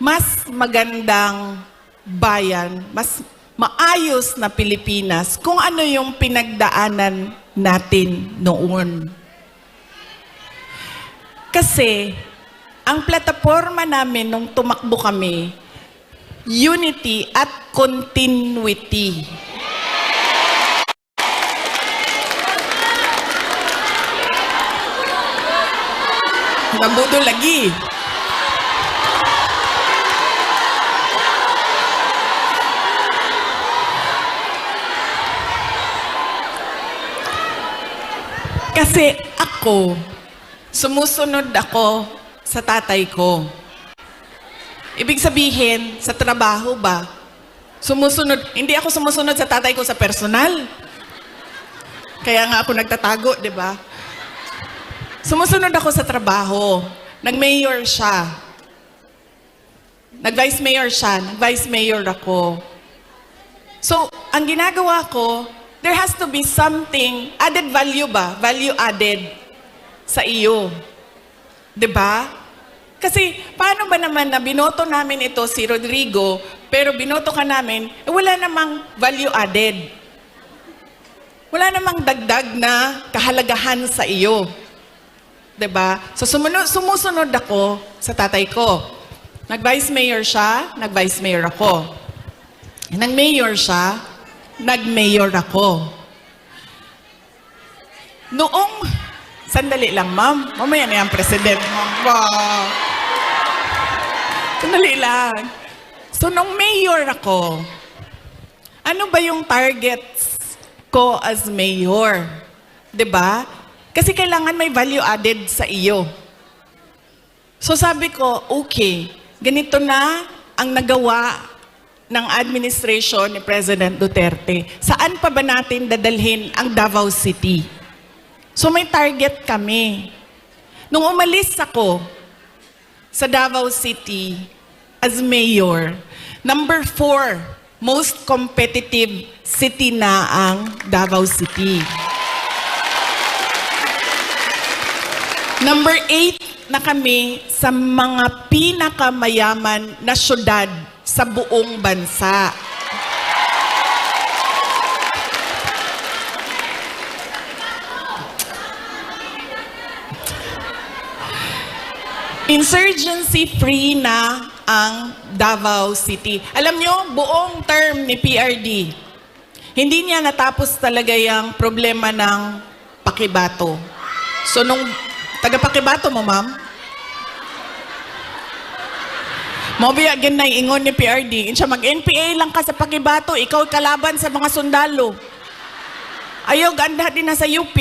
mas magandang bayan, mas maayos na Pilipinas kung ano yung pinagdaanan natin noon. Kasi, ang plataforma namin nung tumakbo kami, unity at continuity. Nabudo lagi. Kasi ako, sumusunod ako sa tatay ko. Ibig sabihin, sa trabaho ba? Hindi ako sumusunod sa tatay ko sa personal. Kaya nga ako nagtatago, di ba? Sumusunod ako sa trabaho. Nag-mayor siya. Nag-vice mayor siya. Nag-vice mayor ako. So, ang ginagawa ko, there has to be something, added value ba? Value added sa iyo. Diba? Kasi, paano ba naman na binoto namin ito si Rodrigo, pero binoto ka namin, wala namang value added. Wala namang dagdag na kahalagahan sa iyo. Diba? So, sumusunod ako sa tatay ko. Nag-vice mayor siya, nag-vice mayor ako. Nag-mayor siya, nag-mayor ako. Noong, sandali lang, ma'am. Mamaya na yung president, ma'am. Wow. Sandali lang. So, nung mayor ako, ano ba yung targets ko as mayor? 'Di ba? Kasi kailangan may value added sa iyo. So sabi ko, okay, ganito na ang nagawa ng administration ni President Duterte. Saan pa ba natin dadalhin ang Davao City? So may target kami. Nung umalis ako sa Davao City as mayor, number 4, most competitive city na ang Davao City. Number 8 na kami sa mga pinakamayaman na syudad sa buong bansa. Insurgency-free na ang Davao City. Alam nyo, buong term ni PRD, hindi niya natapos talaga yung problema ng Pakibato. So, nung taga-Pakibato mo, ma'am? Mabiya, ganay, ingon ni PRD. Insya mag-NPA lang ka sa Pakibato, ikaw kalaban sa mga sundalo. Ayaw, ganda din na sa UP.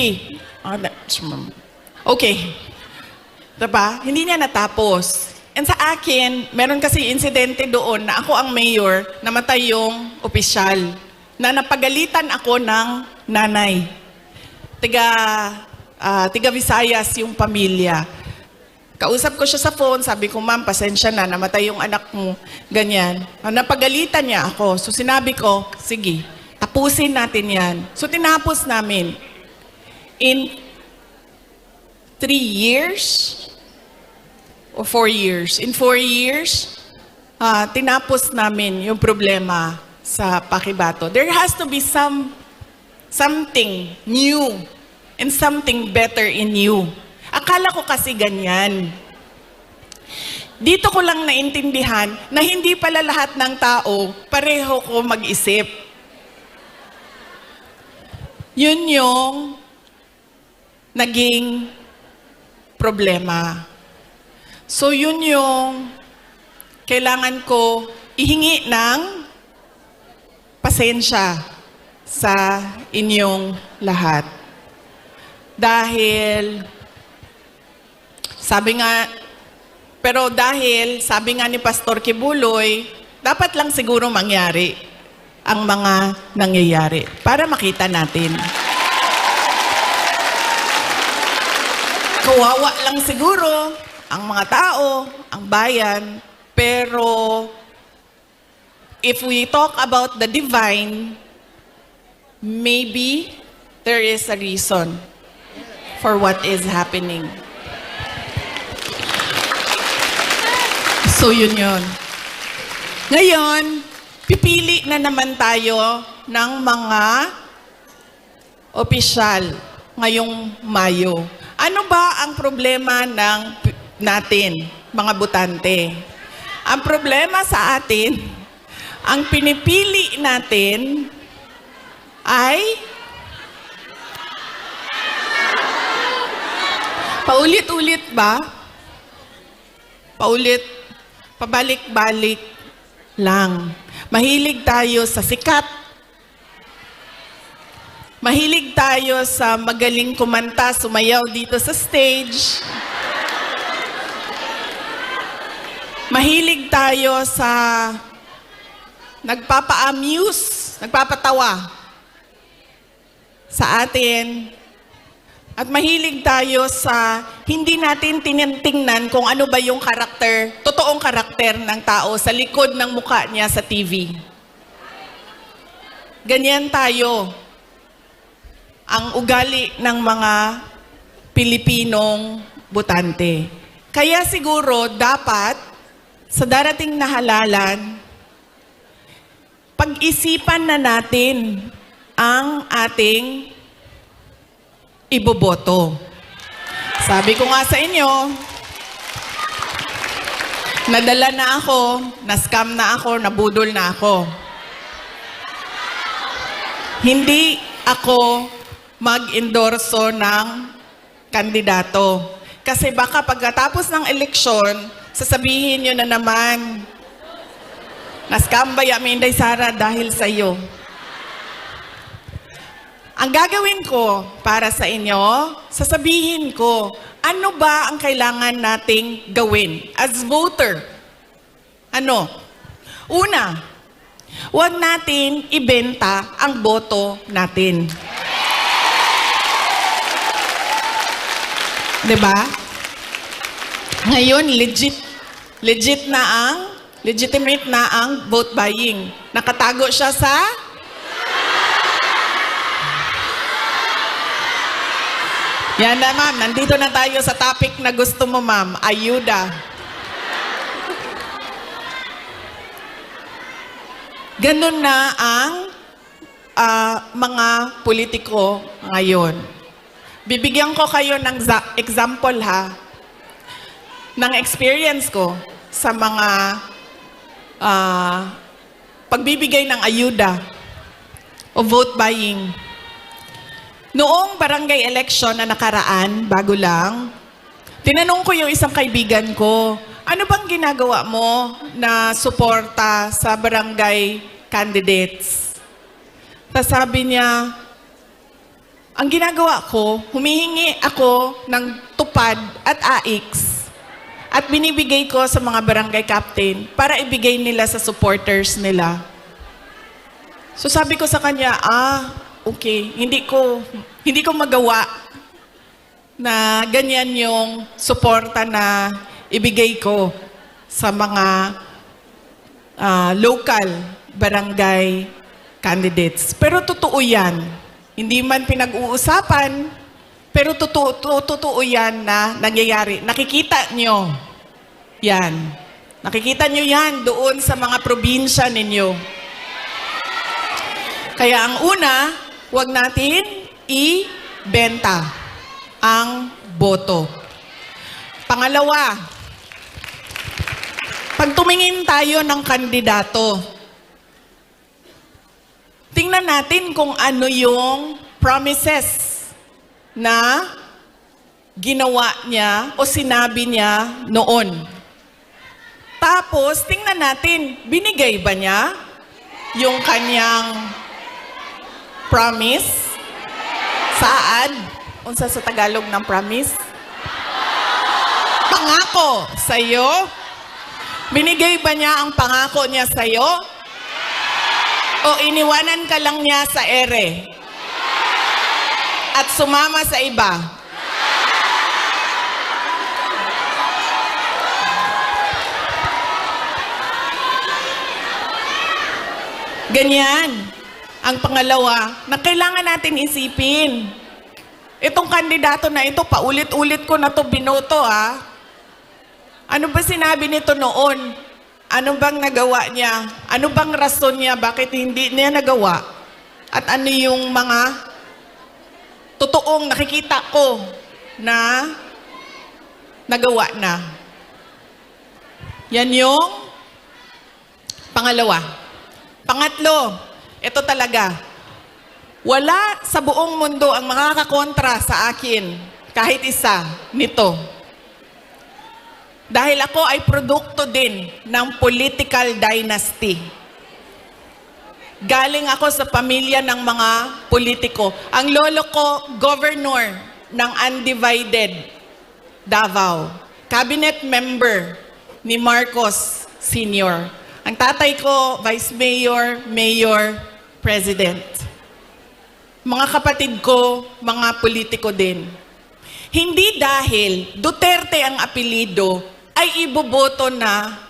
Okay. Diba? Hindi niya natapos. And sa akin, meron kasi insidente doon na ako ang mayor, namatay yung opisyal, na napagalitan ako ng nanay. Tiga Visayas yung pamilya. Kausap ko siya sa phone, sabi ko, ma'am, pasensya na, namatay yung anak mo, ganyan. Napagalitan niya ako. So sinabi ko, sige, tapusin natin yan. So tinapos namin. In 3 years, o 4 years. In 4 years, tinapos namin yung problema sa Pakibato. There has to be something new and something better in you. Akala ko kasi ganyan. Dito ko lang naintindihan na hindi pala lahat ng tao pareho ko mag-isip. Yun yung naging problema. So yun yung kailangan ko ihingi ng pasensya sa inyong lahat. Dahil, sabi nga ni Pastor Kibuloy, dapat lang siguro mangyari ang mga nangyayari para makita natin. Kawawa lang siguro ang mga tao, ang bayan, pero if we talk about the divine, maybe there is a reason for what is happening. So yun. Ngayon, pipili na naman tayo ng mga opisyal ngayong Mayo. Ano ba ang problema natin, mga botante? Ang problema sa atin, ang pinipili natin ay paulit-ulit ba? Pabalik-balik lang. Mahilig tayo sa sikat. Mahilig tayo sa magaling kumanta, sumayaw dito sa stage. Mahilig tayo sa nagpapa-amuse, nagpapatawa sa atin. At mahilig tayo sa hindi natin tinitingnan kung ano ba yung karakter, totoong karakter ng tao sa likod ng mukha niya sa TV. Ganyan tayo. Ang ugali ng mga Pilipinong botante. Kaya siguro dapat sa darating na halalan, pag-isipan na natin ang ating iboboto. Sabi ko nga sa inyo, nadala na ako, na-scam na ako, nabudol na ako. Hindi ako mag-endorso ng kandidato. Kasi baka pagkatapos ng eleksyon, sasabihin nyo na naman, naskambay ang Inday Sara dahil sa iyo. Ang gagawin ko para sa inyo, sasabihin ko, ano ba ang kailangan nating gawin as voter? Ano? Una, huwag natin ibenta ang boto natin. Diba? Ngayon, legitimate na ang vote buying. Nakatago siya sa yan na, ma'am. Nandito na tayo sa topic na gusto mo, ma'am. Ayuda. Ganun na ang mga politiko ngayon. Bibigyan ko kayo ng example, ha, ng experience ko sa mga pagbibigay ng ayuda o vote buying. Noong barangay election na nakaraan, bago lang, tinanong ko yung isang kaibigan ko, ano bang ginagawa mo na suporta sa barangay candidates? Tapos sabi niya, ang ginagawa ko, humihingi ako ng tupad at AIX at binibigay ko sa mga barangay captain para ibigay nila sa supporters nila. So sabi ko sa kanya, okay, hindi ko magawa na ganyan yung suporta na ibigay ko sa mga local barangay candidates. Pero totoo yan. Hindi man pinag-uusapan, pero totoo yan na nangyayari. Nakikita nyo yan. Nakikita nyo yan doon sa mga probinsya ninyo. Kaya ang una, huwag natin ibenta ang boto. Pangalawa, pag tumingin tayo ng kandidato, tingnan natin kung ano yung promises na ginawa niya o sinabi niya noon. Tapos, tingnan natin, binigay ba niya yung kanyang promise? Saad? Unsa sa Tagalog ng promise? Pangako sa'yo? Binigay ba niya ang pangako niya sa'yo? O iniwanan ka lang niya sa ere? At sumama sa iba? Ganyan. Ang pangalawa, na kailangan natin isipin. Itong kandidato na ito, paulit-ulit ko na to binoto, ha? Ano ba sinabi nito noon? Ano bang nagawa niya? Ano bang rason niya? Bakit hindi niya nagawa? At ano yung mga totoong nakikita ko na nagawa na? Yan yung pangalawa. Pangatlo, ito talaga. Wala sa buong mundo ang makakakontra sa akin, kahit isa, nito. Dahil ako ay produkto din ng political dynasty. Galing ako sa pamilya ng mga politiko. Ang lolo ko, governor ng undivided Davao. Cabinet member ni Marcos Sr. Ang tatay ko, vice mayor, mayor, president. Mga kapatid ko, mga politiko din. Hindi dahil Duterte ang apelido, ay iboboto na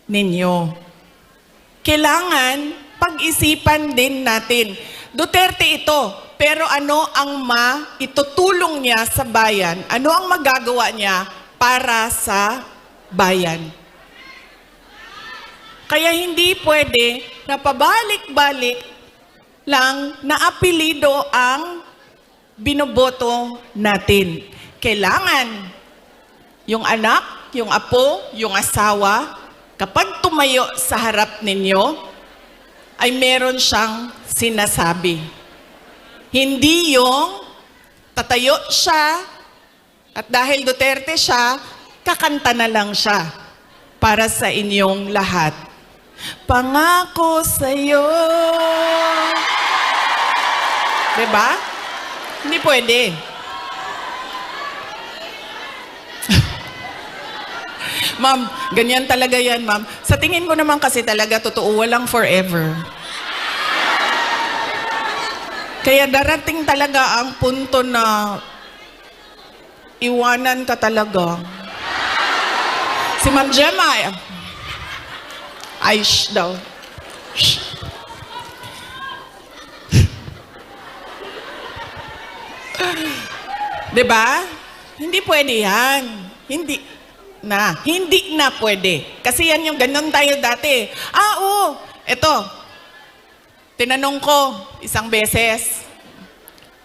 ninyo. Kailangan pag-isipan din natin. Duterte ito, pero ano ang maitutulong niya sa bayan? Ano ang magagawa niya para sa bayan? Kaya hindi pwede na pabalik-balik lang na apelido ang binoboto natin. Kailangan yung anak, yung apo, yung asawa, kapag tumayo sa harap ninyo, ay meron siyang sinasabi. Hindi yung tatayo siya at dahil Duterte siya, kakanta na lang siya para sa inyong lahat. Pangako sa'yo. Diba? Hindi pwede. Ma'am, ganyan talaga yan, ma'am. Sa tingin ko naman kasi talaga, totoo, walang forever. Kaya darating talaga ang punto na iwanan ka talaga. Si Ma'am Gemma, ay, shh daw. Shh. Diba? Hindi pwede yan. Hindi na pwede. Kasi yan yung ganun tayo dati. Oo, eto. Tinanong ko isang beses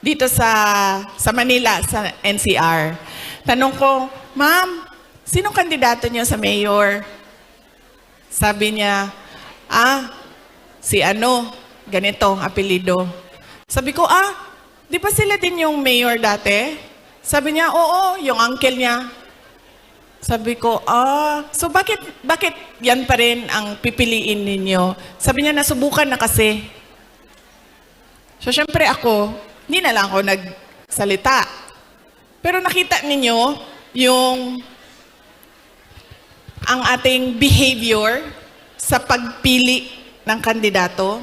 dito sa Manila, sa NCR. Tanong ko, Ma'am, sinong kandidato niyo sa mayor? Sabi niya, si ano, ganito, apelido. Sabi ko, di ba sila din yung mayor dati? Sabi niya, oo, yung uncle niya. Sabi ko, so bakit yan pa rin ang pipiliin ninyo? Sabi niya, nasubukan na kasi. So, syempre ako, hindi na lang ako nagsalita. Pero nakita ninyo yung ang ating behavior sa pagpili ng kandidato.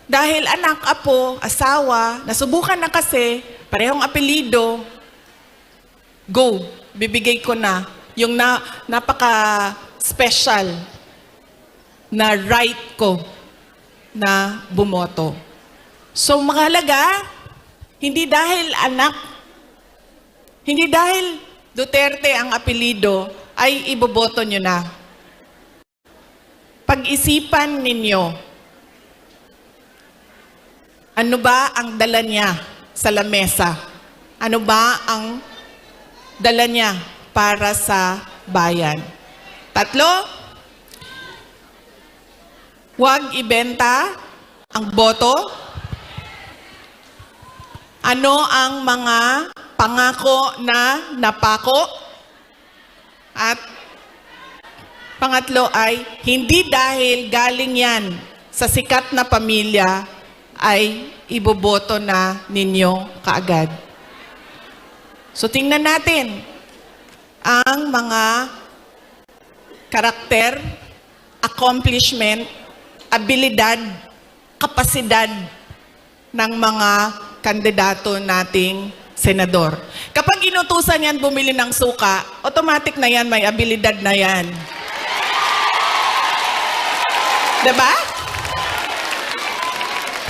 Dahil anak, apo, asawa, nasubukan na kasi, parehong apelido, go, bibigay ko na yung napaka-special na right ko na bumoto. So, mahalaga, hindi dahil anak, hindi dahil Duterte ang apelido, ay iboboto nyo na. Pag-isipan ninyo, ano ba ang dala niya sa lamesa? Ano ba ang dala niya para sa bayan? 3, huwag ibenta ang boto. Ano ang mga pangako na napako? At pangatlo ay, hindi dahil galing yan sa sikat na pamilya ay iboboto na ninyo kaagad. So tingnan natin ang mga karakter, accomplishment, abilidad, kapasidad ng mga kandidato nating senador. Kapag inutusan yan bumili ng suka, automatic na yan, may abilidad na yan. Diba?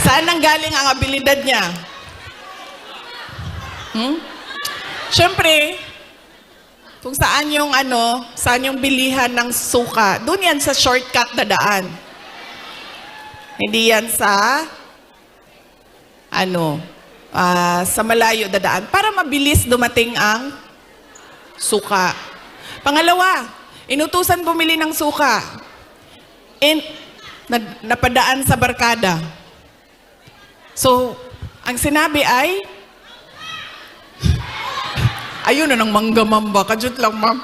Saan nanggaling ang abilidad niya? Siyempre, kung saan yung saan yung bilihan ng suka, doon yan sa shortcut na daan. Hindi yan sa sa malayo dadaan para mabilis dumating ang suka. Pangalawa, inutusan bumili ng suka. Napadaan sa barkada. So, ang sinabi ay, ayun na ng manggamamba, kajut lang, ma'am.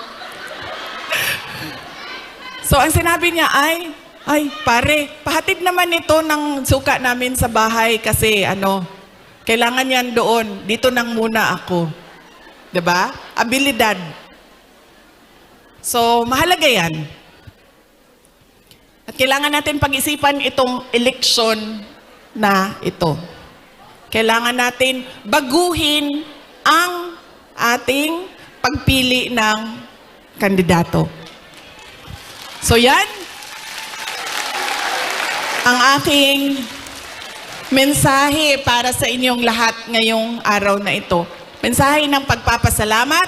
So, ang sinabi niya ay, pare, pahatid naman ito ng suka namin sa bahay kasi kailangan yan doon. Dito nang muna ako. Diba? Abilidad. So, mahalaga yan. At kailangan natin pag-isipan itong eleksyon na ito. Kailangan natin baguhin ang ating pagpili ng kandidato. So, yan ang aking mensahe para sa inyong lahat ngayong araw na ito. Mensahe ng pagpapasalamat,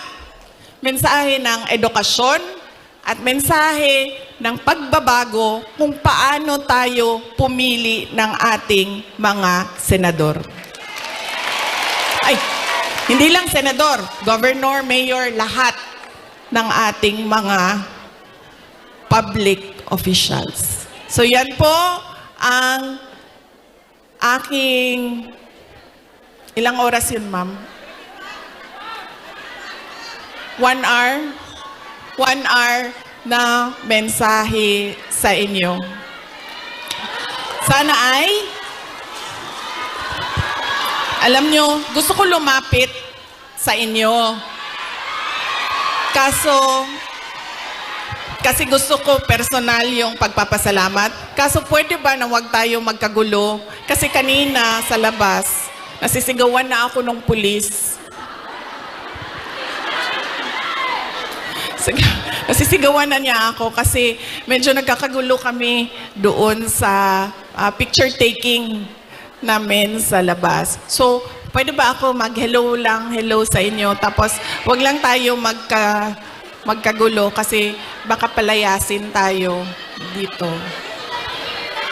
mensahe ng edukasyon, at mensahe ng pagbabago kung paano tayo pumili ng ating mga senador. Hindi lang senador, governor, mayor, lahat ng ating mga public officials. So yan po ang aking Ilang oras yun, ma'am? 1 hour? 1 hour na mensahe sa inyo. Sana ay, alam nyo, gusto ko lumapit sa inyo. Kasi gusto ko personal yung pagpapasalamat. Kaso pwede ba na wag tayo magkagulo? Kasi kanina sa labas, nasisigawan na ako ng pulis. Nasisigawan na niya ako kasi medyo nagkakagulo kami doon sa picture taking namin sa labas. So, pwede ba ako mag-hello lang, hello sa inyo? Tapos, wag lang tayo magkagulo kasi baka palayasin tayo dito.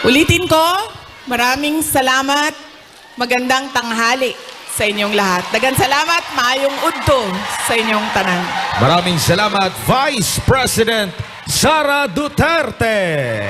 Ulitin ko, maraming salamat. Magandang tanghali sa inyong lahat. Dagan salamat, maayong udto sa inyong tanan. Maraming salamat, Vice President Sara Duterte.